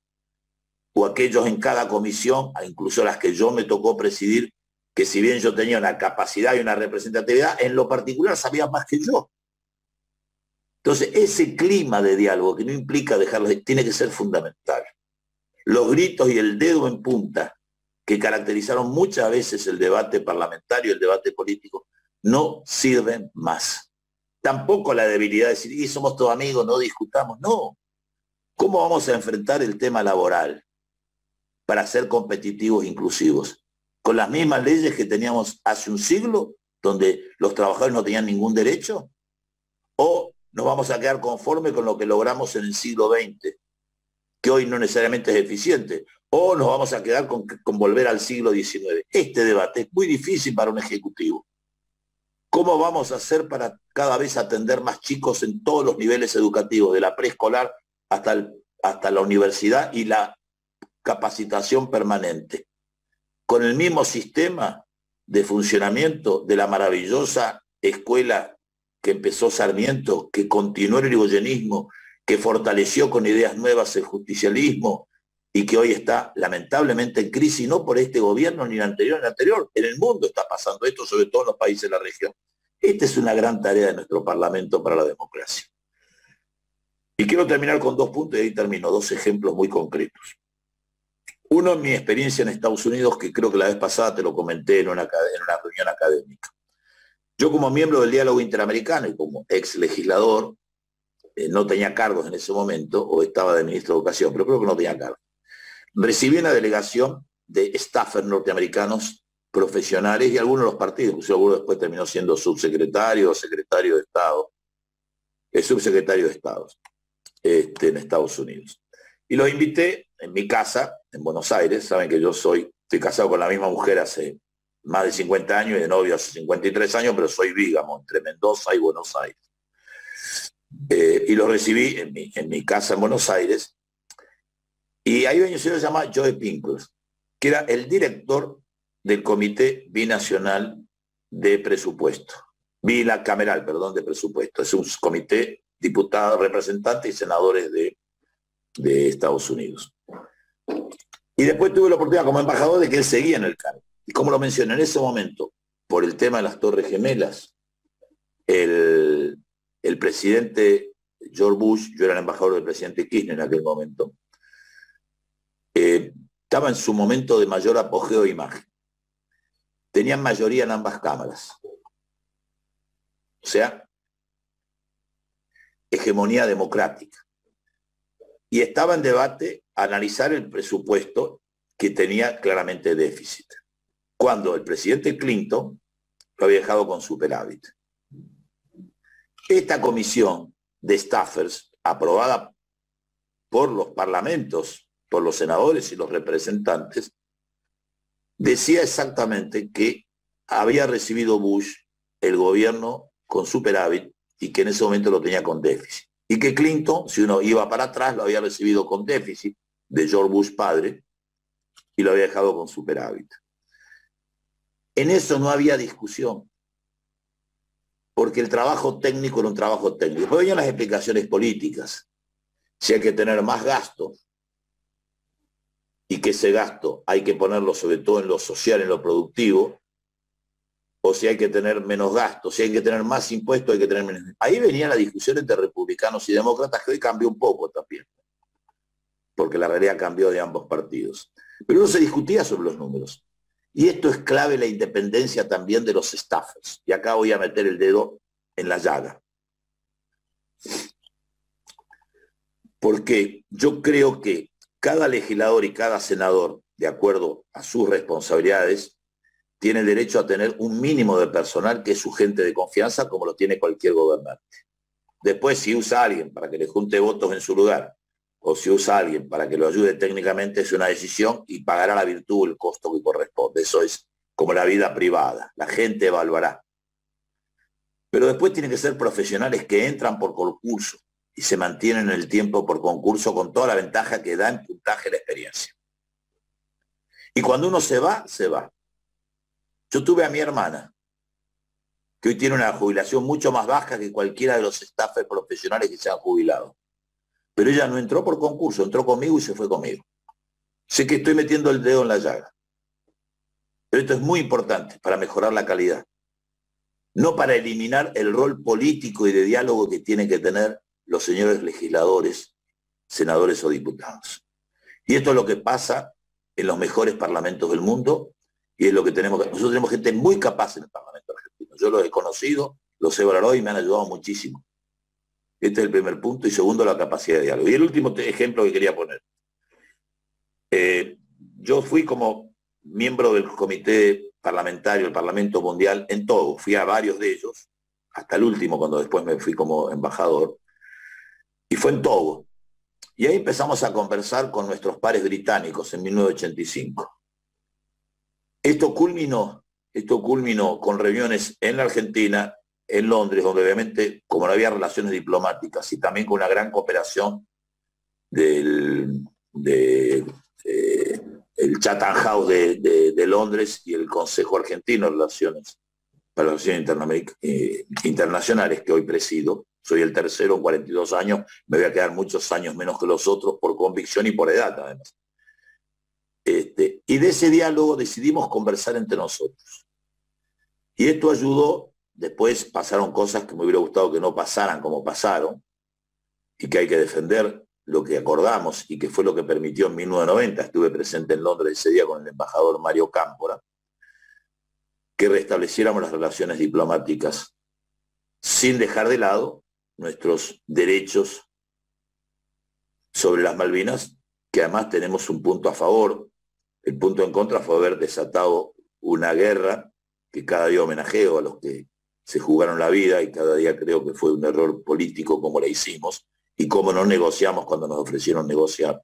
o aquellos en cada comisión, incluso las que yo me tocó presidir, que si bien yo tenía una capacidad y una representatividad, en lo particular sabían más que yo. Entonces, ese clima de diálogo que no implica dejarlo, tiene que ser fundamental. Los gritos y el dedo en punta que caracterizaron muchas veces el debate parlamentario, el debate político, no sirven más. Tampoco la debilidad de decir, y somos todos amigos, no discutamos. No. ¿Cómo vamos a enfrentar el tema laboral para ser competitivos e inclusivos? ¿Con las mismas leyes que teníamos hace un siglo, donde los trabajadores no tenían ningún derecho? ¿O nos vamos a quedar conformes con lo que logramos en el siglo XX, que hoy no necesariamente es eficiente? ¿O nos vamos a quedar con volver al siglo XIX? Este debate es muy difícil para un ejecutivo. ¿Cómo vamos a hacer para cada vez atender más chicos en todos los niveles educativos, de la preescolar hasta la universidad y la capacitación permanente? Con el mismo sistema de funcionamiento de la maravillosa escuela que empezó Sarmiento, que continuó el irigoyenismo, que fortaleció con ideas nuevas el justicialismo y que hoy está lamentablemente en crisis, no por este gobierno ni el anterior, en el mundo está pasando esto, sobre todo en los países de la región. Esta es una gran tarea de nuestro Parlamento para la democracia. Y quiero terminar con 2 puntos y ahí termino, 2 ejemplos muy concretos. Uno, en mi experiencia en Estados Unidos, que creo que la vez pasada te lo comenté en una reunión académica. Yo como miembro del diálogo interamericano y como ex legislador, no tenía cargos en ese momento, o estaba de ministro de Educación, pero creo que no tenía cargos. Recibí una delegación de staffers norteamericanos profesionales y algunos de los partidos, incluso algunos después terminó siendo subsecretario o secretario de Estado, subsecretario de Estado en Estados Unidos. Y los invité en mi casa, en Buenos Aires. Saben que yo soy Estoy casado con la misma mujer hace más de 50 años y de novio hace 53 años, pero soy bígamo entre Mendoza y Buenos Aires. Y lo recibí en mi casa en Buenos Aires. Y ahí venía un señor que se llama Joe Pinkers, que era el director del Comité Binacional de Presupuesto. Bicameral, perdón, de presupuesto. Es un comité, diputados, representantes y senadores de Estados Unidos. Y después tuve la oportunidad como embajador de que él seguía en el cargo. Y como lo mencioné en ese momento, por el tema de las Torres Gemelas, el presidente George Bush, yo era el embajador del presidente Kirchner en aquel momento, estaba en su momento de mayor apogeo de imagen. Tenían mayoría en ambas cámaras. O sea, hegemonía democrática. Y estaba en debate analizar el presupuesto que tenía claramente déficit, cuando el presidente Clinton lo había dejado con superávit. Esta comisión de staffers, aprobada por los parlamentos, por los senadores y los representantes, decía exactamente que había recibido Bush el gobierno con superávit y que en ese momento lo tenía con déficit. Y que Clinton, si uno iba para atrás, lo había recibido con déficit de George Bush padre y lo había dejado con superávit. En eso no había discusión, porque el trabajo técnico era un trabajo técnico. Después venían las explicaciones políticas. Si hay que tener más gasto y que ese gasto hay que ponerlo sobre todo en lo social, en lo productivo, o si hay que tener menos gastos, si hay que tener más impuestos, hay que tener menos. Ahí venía la discusión entre republicanos y demócratas, que hoy cambió un poco también, porque la realidad cambió de ambos partidos. Pero no se discutía sobre los números. Y esto es clave, la independencia también de los staffers. Y acá voy a meter el dedo en la llaga. Porque yo creo que cada legislador y cada senador, de acuerdo a sus responsabilidades, tiene derecho a tener un mínimo de personal que es su gente de confianza, como lo tiene cualquier gobernante. Después, si usa a alguien para que le junte votos en su lugar, o si usa a alguien para que lo ayude técnicamente, es una decisión y pagará la virtud el costo que corresponde. Eso es como la vida privada. La gente evaluará. Pero después tienen que ser profesionales que entran por concurso y se mantienen en el tiempo por concurso con toda la ventaja que da en puntaje la experiencia. Y cuando uno se va, se va. Yo tuve a mi hermana, que hoy tiene una jubilación mucho más baja que cualquiera de los staffers profesionales que se han jubilado. Pero ella no entró por concurso, entró conmigo y se fue conmigo. Sé que estoy metiendo el dedo en la llaga. Pero esto es muy importante para mejorar la calidad. No para eliminar el rol político y de diálogo que tienen que tener los señores legisladores, senadores o diputados. Y esto es lo que pasa en los mejores parlamentos del mundo. Y es lo que tenemos. Nosotros tenemos gente muy capaz en el Parlamento argentino. Yo los he conocido, los he valorado y me han ayudado muchísimo. Este es el primer punto. Y segundo, la capacidad de diálogo. Y el último ejemplo que quería poner. Yo fui como miembro del comité parlamentario, el Parlamento Mundial, en Togo. Fui a varios de ellos, hasta el último, cuando después me fui como embajador. Y fue en Togo. Y ahí empezamos a conversar con nuestros pares británicos en 1985. Esto culminó con reuniones en la Argentina, en Londres, donde obviamente, como no había relaciones diplomáticas, y también con una gran cooperación del Chatham House de Londres y el Consejo Argentino de Relaciones para las Relaciones Internacionales, que hoy presido. Soy el tercero en 42 años, me voy a quedar muchos años menos que los otros por convicción y por edad, además. Y de ese diálogo decidimos conversar entre nosotros. Y esto ayudó, después pasaron cosas que me hubiera gustado que no pasaran como pasaron, y que hay que defender lo que acordamos, y que fue lo que permitió en 1990, estuve presente en Londres ese día con el embajador Mario Cámpora, que restableciéramos las relaciones diplomáticas sin dejar de lado nuestros derechos sobre las Malvinas, que además tenemos un punto a favor. El punto en contra fue haber desatado una guerra que cada día homenajeo a los que se jugaron la vida, y cada día creo que fue un error político como la hicimos y cómo no negociamos cuando nos ofrecieron negociar.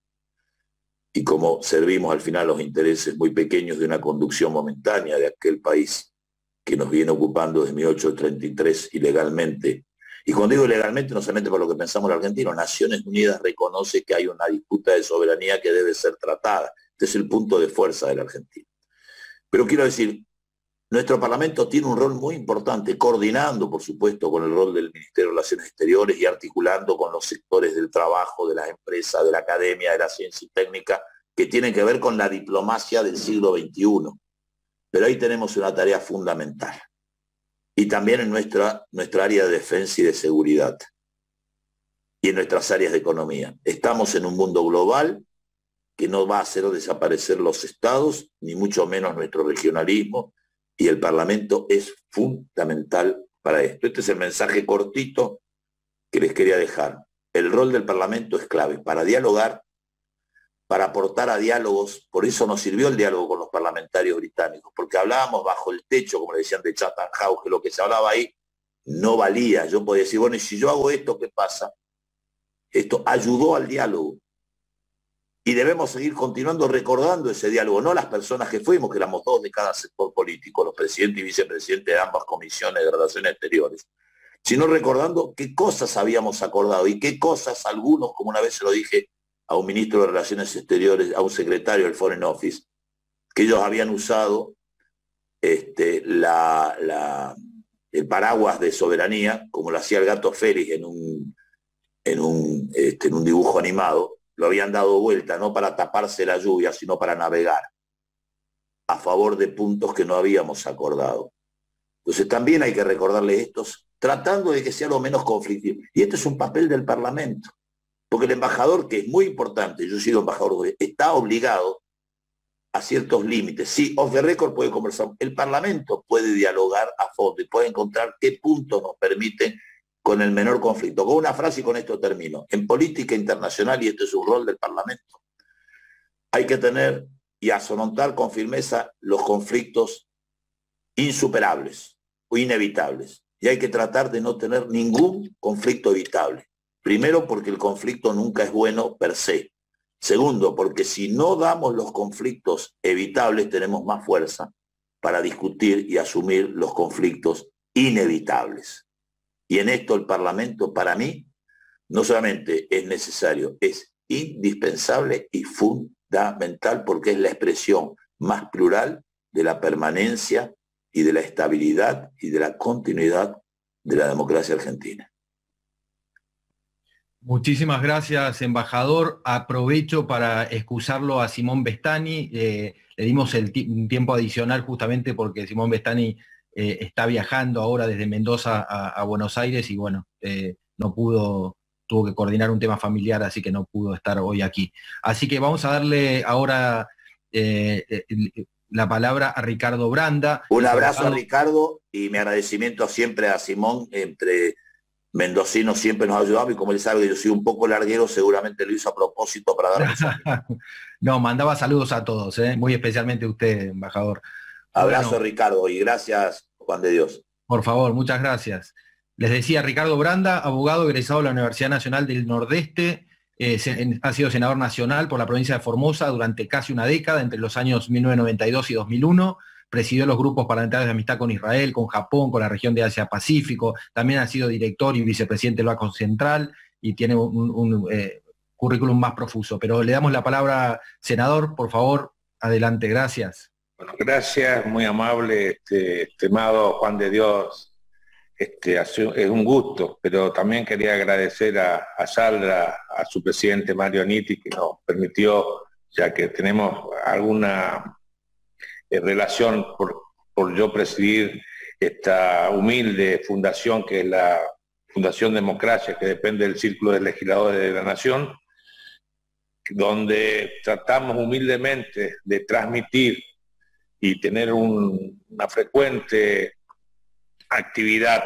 y cómo servimos al final los intereses muy pequeños de una conducción momentánea de aquel país que nos viene ocupando desde 1833 ilegalmente. Y cuando digo ilegalmente, no solamente por lo que pensamos los argentinos, Naciones Unidas reconoce que hay una disputa de soberanía que debe ser tratada. Este es el punto de fuerza de la Argentina. Pero quiero decir, nuestro Parlamento tiene un rol muy importante, coordinando, por supuesto, con el rol del Ministerio de Relaciones Exteriores y articulando con los sectores del trabajo, de las empresas, de la academia, de la ciencia y técnica, que tienen que ver con la diplomacia del siglo XXI. Pero ahí tenemos una tarea fundamental. Y también en nuestra área de defensa y de seguridad. Y en nuestras áreas de economía. Estamos en un mundo global que no va a hacer desaparecer los estados, ni mucho menos nuestro regionalismo, y el Parlamento es fundamental para esto. Este es el mensaje cortito que les quería dejar. El rol del Parlamento es clave para dialogar, para aportar a diálogos. Por eso nos sirvió el diálogo con los parlamentarios británicos, porque hablábamos bajo el techo, como le decían, de Chatham House, que lo que se hablaba ahí no valía. Yo podía decir, bueno, y si yo hago esto, ¿qué pasa? Esto ayudó al diálogo. Y debemos seguir continuando recordando ese diálogo, no las personas que fuimos, que éramos 2 de cada sector político, los presidentes y vicepresidentes de ambas comisiones de Relaciones Exteriores, sino recordando qué cosas habíamos acordado y qué cosas algunos, como una vez se lo dije a un ministro de Relaciones Exteriores, a un secretario del Foreign Office, que ellos habían usado el paraguas de soberanía, como lo hacía el gato Félix en un dibujo animado, lo habían dado vuelta, no para taparse la lluvia, sino para navegar a favor de puntos que no habíamos acordado. Entonces también hay que recordarle estos, tratando de que sea lo menos conflictivo. Y este es un papel del Parlamento. Porque el embajador, que es muy importante, yo he sido embajador, está obligado a ciertos límites. Sí, off the record puede conversar. El Parlamento puede dialogar a fondo y puede encontrar qué puntos nos permiten con el menor conflicto. Con una frase y con esto termino. En política internacional, y este es un rol del Parlamento, hay que tener y afrontar con firmeza los conflictos insuperables o inevitables. Y hay que tratar de no tener ningún conflicto evitable. Primero, porque el conflicto nunca es bueno per se. Segundo, porque si no damos los conflictos evitables, tenemos más fuerza para discutir y asumir los conflictos inevitables. Y en esto el Parlamento, para mí, no solamente es necesario, es indispensable y fundamental, porque es la expresión más plural de la permanencia y de la estabilidad y de la continuidad de la democracia argentina. Muchísimas gracias, embajador. Aprovecho para excusarlo a Simón Bestani. Le dimos un tiempo adicional justamente porque Simón Bestani está viajando ahora desde Mendoza a Buenos Aires y bueno, no pudo, tuvo que coordinar un tema familiar, así que no pudo estar hoy aquí. Así que vamos a darle ahora la palabra a Ricardo Branda. Un abrazo a Ricardo y mi agradecimiento siempre a Simón. Entre mendocinos siempre nos ha ayudado, y como él sabe que yo soy un poco larguero, seguramente lo hizo a propósito para darnos. No, mandaba saludos a todos, muy especialmente a usted, embajador. Abrazo, bueno, Ricardo, y gracias, Juan de Dios. Por favor, muchas gracias. Les decía, Ricardo Branda, abogado egresado de la Universidad Nacional del Nordeste, ha sido senador nacional por la provincia de Formosa durante casi una década, entre los años 1992 y 2001, presidió los grupos parlamentarios de amistad con Israel, con Japón, con la región de Asia-Pacífico, también ha sido director y vicepresidente del Banco Central y tiene un currículum más profuso. Pero le damos la palabra, senador, por favor, adelante, gracias. Bueno, gracias, muy amable, estimado Juan de Dios. Es un gusto, pero también quería agradecer a Saldra, a su presidente Mario Nitti, que nos permitió, ya que tenemos alguna relación por yo presidir esta humilde fundación, que es la Fundación Democracia, que depende del Círculo de Legisladores de la Nación, donde tratamos humildemente de transmitir y tener una frecuente actividad,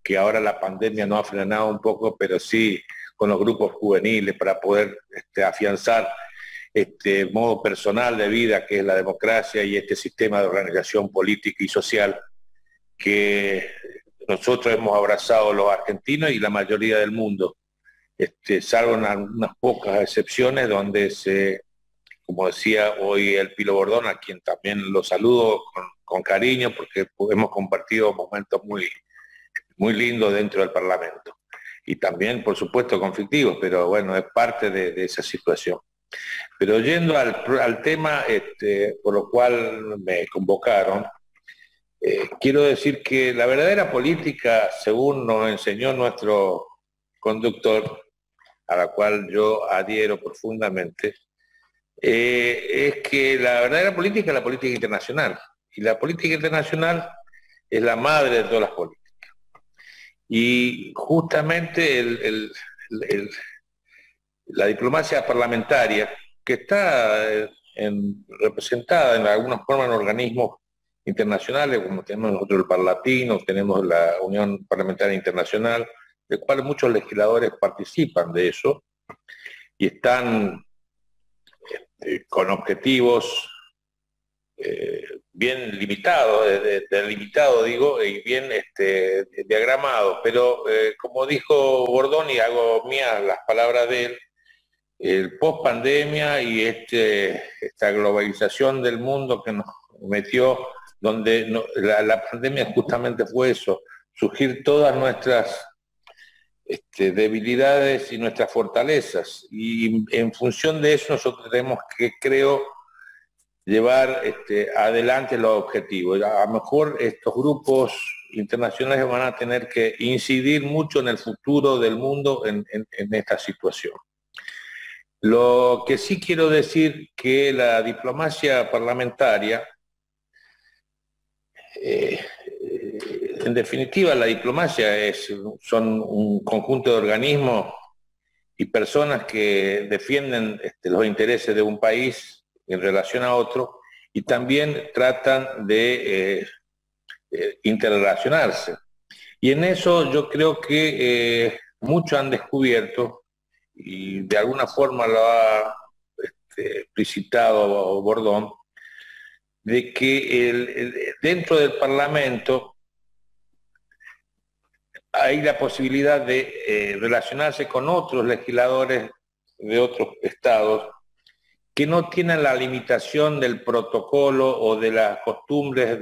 que ahora la pandemia nos ha frenado un poco, pero sí con los grupos juveniles para poder afianzar este modo personal de vida que es la democracia y este sistema de organización política y social que nosotros hemos abrazado los argentinos y la mayoría del mundo, salvo en unas pocas excepciones donde se como decía hoy el Pilo Bordón, a quien también lo saludo con cariño, porque hemos compartido momentos muy lindos dentro del Parlamento. Y también, por supuesto, conflictivos, pero bueno, es parte de esa situación. Pero yendo al tema por lo cual me convocaron, quiero decir que la verdadera política, según nos enseñó nuestro conductor, a la cual yo adhiero profundamente, es que la verdadera política es la política internacional. Y la política internacional es la madre de todas las políticas. Y justamente la diplomacia parlamentaria, que está representada en alguna forma en organismos internacionales, como tenemos nosotros el Parlatino, tenemos la Unión Parlamentaria Internacional, del cual muchos legisladores participan de eso, y están con objetivos bien limitados, delimitado digo, y bien diagramados, pero como dijo Bordón, y hago mías las palabras de él, el post pandemia y esta globalización del mundo que nos metió, donde la pandemia justamente fue eso, surgir todas nuestras debilidades y nuestras fortalezas, y en función de eso nosotros tenemos que, creo, llevar adelante los objetivos. A lo mejor estos grupos internacionales van a tener que incidir mucho en el futuro del mundo en esta situación. Lo que sí quiero decir que la diplomacia parlamentaria, en definitiva la diplomacia son un conjunto de organismos y personas que defienden los intereses de un país en relación a otro y también tratan de interrelacionarse. Y en eso yo creo que muchos han descubierto, y de alguna forma lo ha explicitado Bordón, de que dentro del Parlamento hay la posibilidad de relacionarse con otros legisladores de otros estados que no tienen la limitación del protocolo o de las costumbres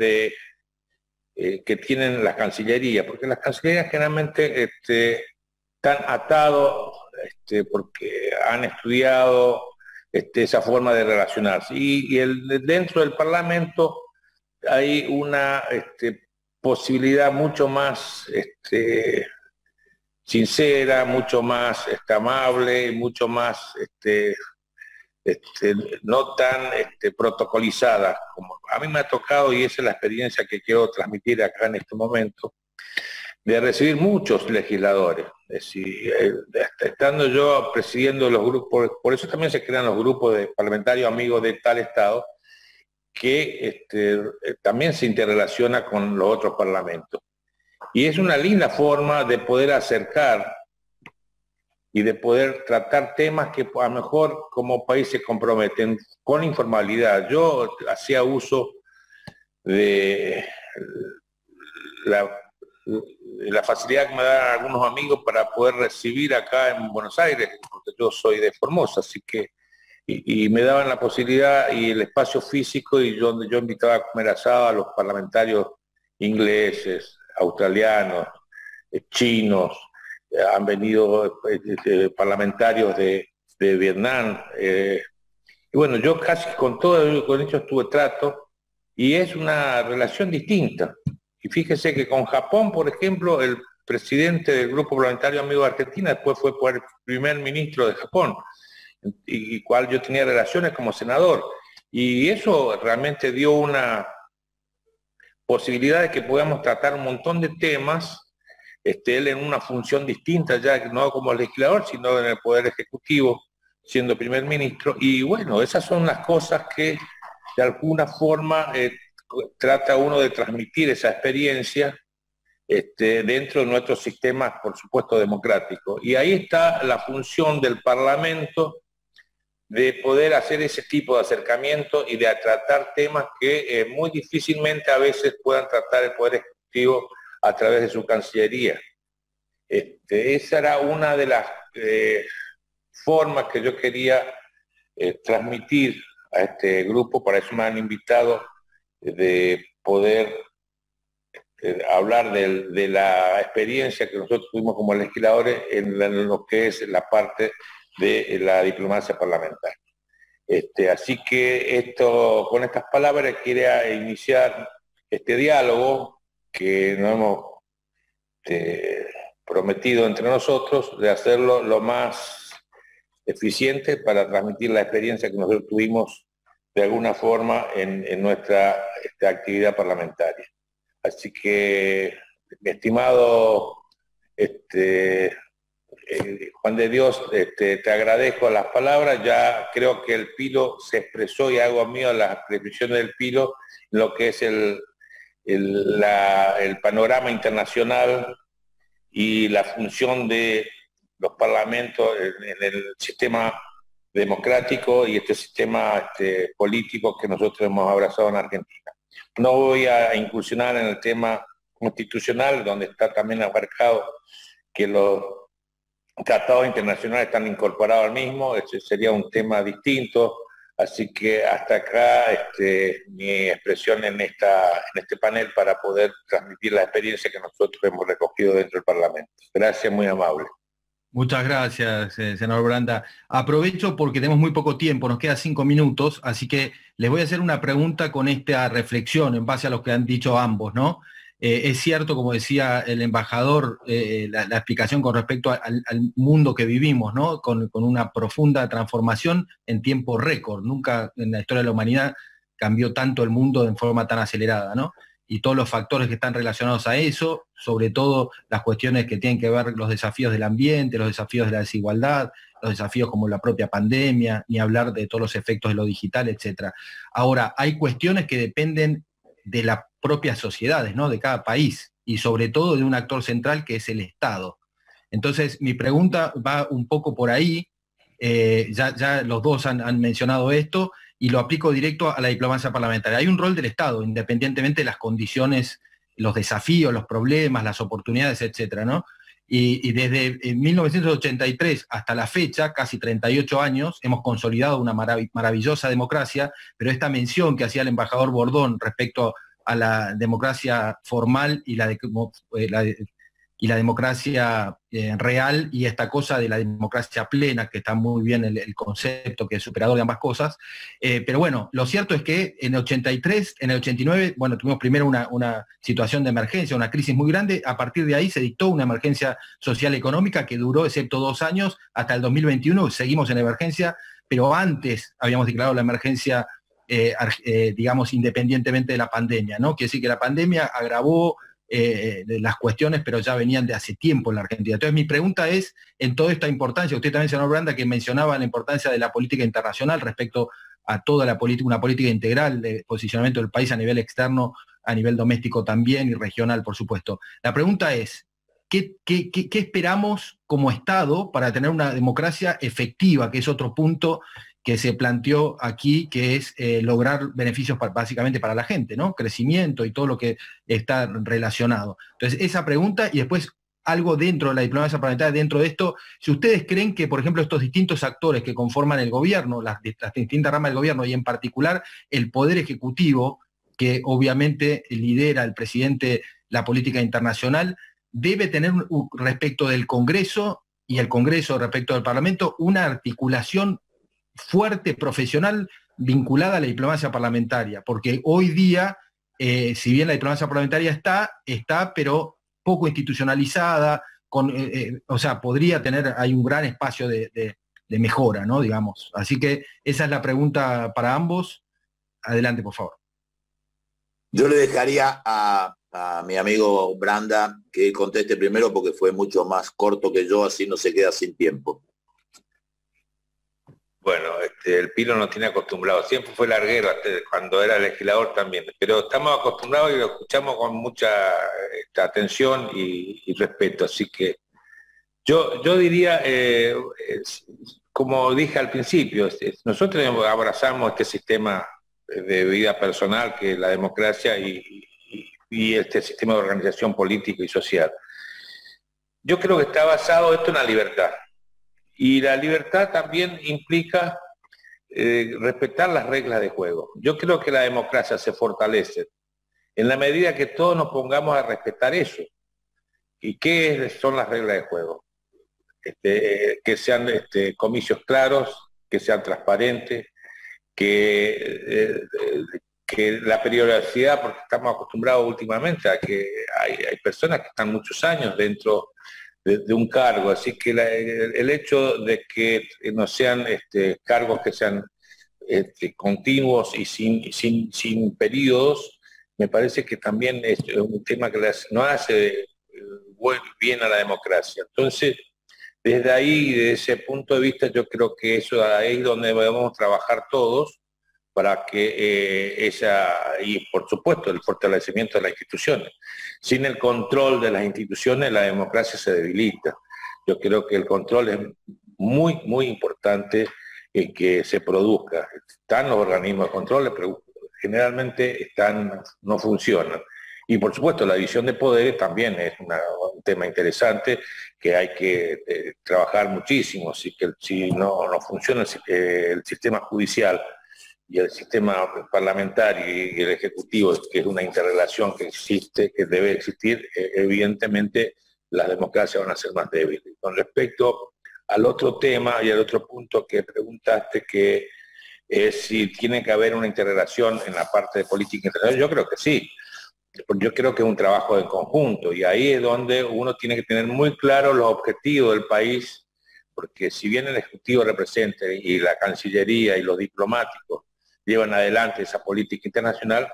que tienen las cancillerías, porque las cancillerías generalmente están atados porque han estudiado esa forma de relacionarse. Y dentro del Parlamento hay una posibilidad mucho más sincera, mucho más amable, mucho más no tan protocolizada como a mí me ha tocado, y esa es la experiencia que quiero transmitir acá en este momento, de recibir muchos legisladores. Es decir, estando yo presidiendo los grupos, por eso también se crean los grupos de parlamentarios amigos de tal estado, que también se interrelaciona con los otros parlamentos. Y es una linda forma de poder acercar y de poder tratar temas que a lo mejor como país se comprometen con informalidad. Yo hacía uso de la facilidad que me dan algunos amigos para poder recibir acá en Buenos Aires, porque yo soy de Formosa, así que, y me daban la posibilidad y el espacio físico, y donde yo invitaba a comer asado a los parlamentarios ingleses, australianos, chinos, han venido parlamentarios de Vietnam, y bueno, yo casi con ellos tuve trato, y es una relación distinta. Y fíjese que con Japón, por ejemplo, el presidente del Grupo Parlamentario Amigo de Argentina después fue el primer ministro de Japón, y cual yo tenía relaciones como senador. Y eso realmente dio una posibilidad de que podamos tratar un montón de temas, él en una función distinta ya, no como legislador, sino en el Poder Ejecutivo, siendo primer ministro. Y bueno, esas son las cosas que de alguna forma trata uno de transmitir esa experiencia dentro de nuestros sistemas, por supuesto, democráticos. Y ahí está la función del Parlamento de poder hacer ese tipo de acercamiento y de tratar temas que muy difícilmente a veces puedan tratar el Poder Ejecutivo a través de su Cancillería. Esa era una de las formas que yo quería transmitir a este grupo, para eso me han invitado, de poder hablar de la experiencia que nosotros tuvimos como legisladores en lo que es la parte de la diplomacia parlamentaria. Así que con estas palabras quería iniciar este diálogo que nos hemos prometido entre nosotros de hacerlo lo más eficiente para transmitir la experiencia que nosotros tuvimos de alguna forma en nuestra actividad parlamentaria. Así que, mi estimado Juan de Dios, te agradezco las palabras. Ya creo que el Pilo se expresó y hago mío las descripciones del Pilo en lo que es el panorama internacional y la función de los parlamentos en el sistema democrático y este sistema político que nosotros hemos abrazado en Argentina. No voy a incursionar en el tema constitucional, donde está también abarcado que los tratados internacionales están incorporados al mismo. Ese sería un tema distinto. Así que hasta acá mi expresión en este panel para poder transmitir la experiencia que nosotros hemos recogido dentro del Parlamento. Gracias, muy amable. Muchas gracias, senador Branda. Aprovecho porque tenemos muy poco tiempo, nos quedan 5 minutos, así que les voy a hacer una pregunta con esta reflexión en base a lo que han dicho ambos, ¿no? Es cierto, como decía el embajador, la explicación con respecto al mundo que vivimos, ¿no? Con una profunda transformación en tiempo récord. Nunca en la historia de la humanidad cambió tanto el mundo en forma tan acelerada, ¿no? Y todos los factores que están relacionados a eso, sobre todo las cuestiones que tienen que ver los desafíos del ambiente, los desafíos de la desigualdad, los desafíos como la propia pandemia, ni hablar de todos los efectos de lo digital, etc. Ahora, hay cuestiones que dependen de las propias sociedades, ¿no? De cada país, y sobre todo de un actor central que es el Estado. Entonces, mi pregunta va un poco por ahí, ya los dos han mencionado esto, y lo aplico directo a la diplomacia parlamentaria. Hay un rol del Estado, independientemente de las condiciones, los desafíos, los problemas, las oportunidades, etcétera, ¿no? Y desde 1983 hasta la fecha, casi 38 años, hemos consolidado una maravillosa democracia, pero esta mención que hacía el embajador Bordón respecto a la democracia formal y la democracia real, y esta cosa de la democracia plena, que está muy bien el concepto, que es superador de ambas cosas. Pero bueno, lo cierto es que en el 83, en el 89, bueno, tuvimos primero una situación de emergencia, una crisis muy grande. A partir de ahí se dictó una emergencia social económica que duró, excepto 2 años, hasta el 2021, seguimos en emergencia, pero antes habíamos declarado la emergencia, digamos, independientemente de la pandemia, ¿no? Quiere decir que la pandemia agravó las cuestiones, pero ya venían de hace tiempo en la Argentina. Entonces mi pregunta es, en toda esta importancia, usted también, señor Branda, que mencionaba la importancia de la política internacional respecto a toda la política, una política integral de posicionamiento del país a nivel externo, a nivel doméstico también y regional, por supuesto. La pregunta es, ¿qué esperamos como Estado para tener una democracia efectiva, que es otro punto que se planteó aquí, que es lograr beneficios básicamente para la gente, ¿no? Crecimiento y todo lo que está relacionado. Entonces, esa pregunta, y después algo dentro de la diplomacia parlamentaria, dentro de esto, si ustedes creen que, por ejemplo, estos distintos actores que conforman el gobierno, las distintas ramas del gobierno, y en particular el Poder Ejecutivo, que obviamente lidera el presidente la política internacional, debe tener respecto del Congreso y el Congreso respecto del Parlamento una articulación fuerte, profesional, vinculada a la diplomacia parlamentaria, porque hoy día, si bien la diplomacia parlamentaria está, pero poco institucionalizada, o sea, podría tener, hay un gran espacio de mejora, ¿no? Digamos. Así que esa es la pregunta para ambos. Adelante, por favor. Yo le dejaría a mi amigo Branda que conteste primero, porque fue mucho más corto que yo, así no se queda sin tiempo. Bueno, el Pilo nos tiene acostumbrado, siempre fue larguero cuando era legislador también, pero estamos acostumbrados y lo escuchamos con mucha atención y respeto, así que yo diría, como dije al principio, nosotros abrazamos este sistema de vida personal que es la democracia y este sistema de organización política y social. Yo creo que está basado esto en la libertad. Y la libertad también implica respetar las reglas de juego. Yo creo que la democracia se fortalece en la medida que todos nos pongamos a respetar eso. ¿Y qué son las reglas de juego? Que sean comicios claros, que sean transparentes, que la periodicidad, porque estamos acostumbrados últimamente a que hay personas que están muchos años dentro de un cargo, así que el hecho de que no sean cargos que sean continuos y sin periodos, me parece que también es un tema que no hace bien a la democracia. Entonces, desde ahí, desde ese punto de vista, yo creo que eso ahí es donde debemos trabajar todos para que y por supuesto el fortalecimiento de las instituciones. Sin el control de las instituciones, la democracia se debilita. Yo creo que el control es muy, muy importante que se produzca. Están los organismos de control, pero generalmente no funcionan. Y por supuesto la división de poderes también es un tema interesante que hay que trabajar muchísimo. Si no funciona el sistema judicial y el sistema parlamentario y el ejecutivo, que es una interrelación que existe, que debe existir, evidentemente las democracias van a ser más débiles. Con respecto al otro tema y al otro punto que preguntaste, que es si tiene que haber una interrelación en la parte de política internacional, yo creo que sí. Yo creo que es un trabajo en conjunto y ahí es donde uno tiene que tener muy claro los objetivos del país, porque si bien el Ejecutivo representa y la Cancillería y los diplomáticos llevan adelante esa política internacional,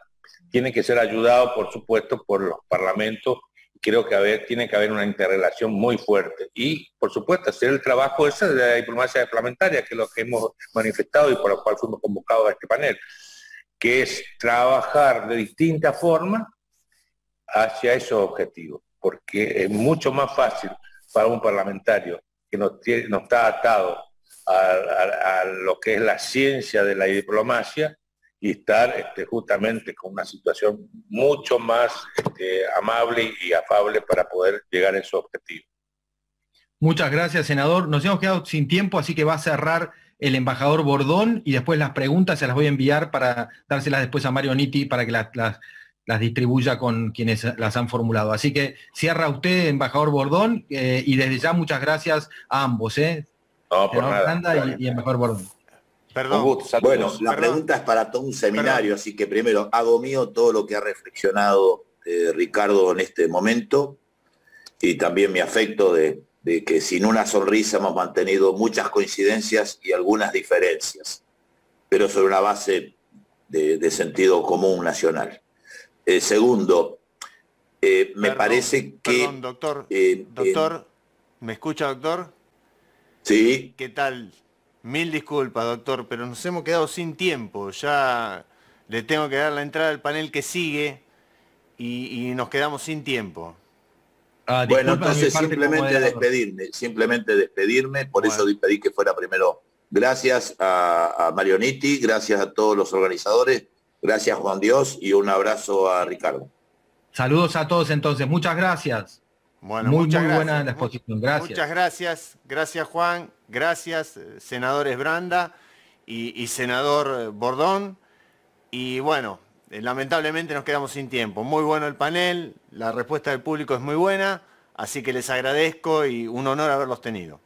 tiene que ser ayudado, por supuesto, por los parlamentos. Creo que tiene que haber una interrelación muy fuerte. Y, por supuesto, hacer el trabajo ese de la diplomacia parlamentaria, que es lo que hemos manifestado y por lo cual fuimos convocados a este panel, que es trabajar de distinta forma hacia esos objetivos. Porque es mucho más fácil para un parlamentario que no está atado a lo que es la ciencia de la diplomacia y estar justamente con una situación mucho más amable y afable para poder llegar a esos objetivos. Muchas gracias, senador. Nos hemos quedado sin tiempo, así que va a cerrar el embajador Bordón y después las preguntas se las voy a enviar para dárselas después a Mario Nitti para que las distribuya con quienes las han formulado. Así que cierra usted, embajador Bordón, y desde ya muchas gracias a ambos, No, por nada. Y embajador Bordón. Perdón. Bueno, la pregunta es para todo un seminario, así que primero hago mío todo lo que ha reflexionado Ricardo en este momento y también mi afecto de que sin una sonrisa hemos mantenido muchas coincidencias y algunas diferencias, pero sobre una base de sentido común nacional. Segundo, me parece que... Perdón, doctor, ¿me escucha, doctor? Sí. ¿Qué tal? Mil disculpas, doctor, pero nos hemos quedado sin tiempo. Ya le tengo que dar la entrada al panel que sigue y nos quedamos sin tiempo. Bueno, entonces simplemente despedirme, por eso pedí que fuera primero. Gracias a Mario Nitti, gracias a todos los organizadores, gracias Juan Dios y un abrazo a Ricardo. Saludos a todos entonces, muchas gracias. Bueno, muy buena la exposición, gracias. Muchas gracias, gracias Juan, gracias senadores Branda y senador Bordón. Y bueno, lamentablemente nos quedamos sin tiempo. Muy bueno el panel, la respuesta del público es muy buena, así que les agradezco y un honor haberlos tenido.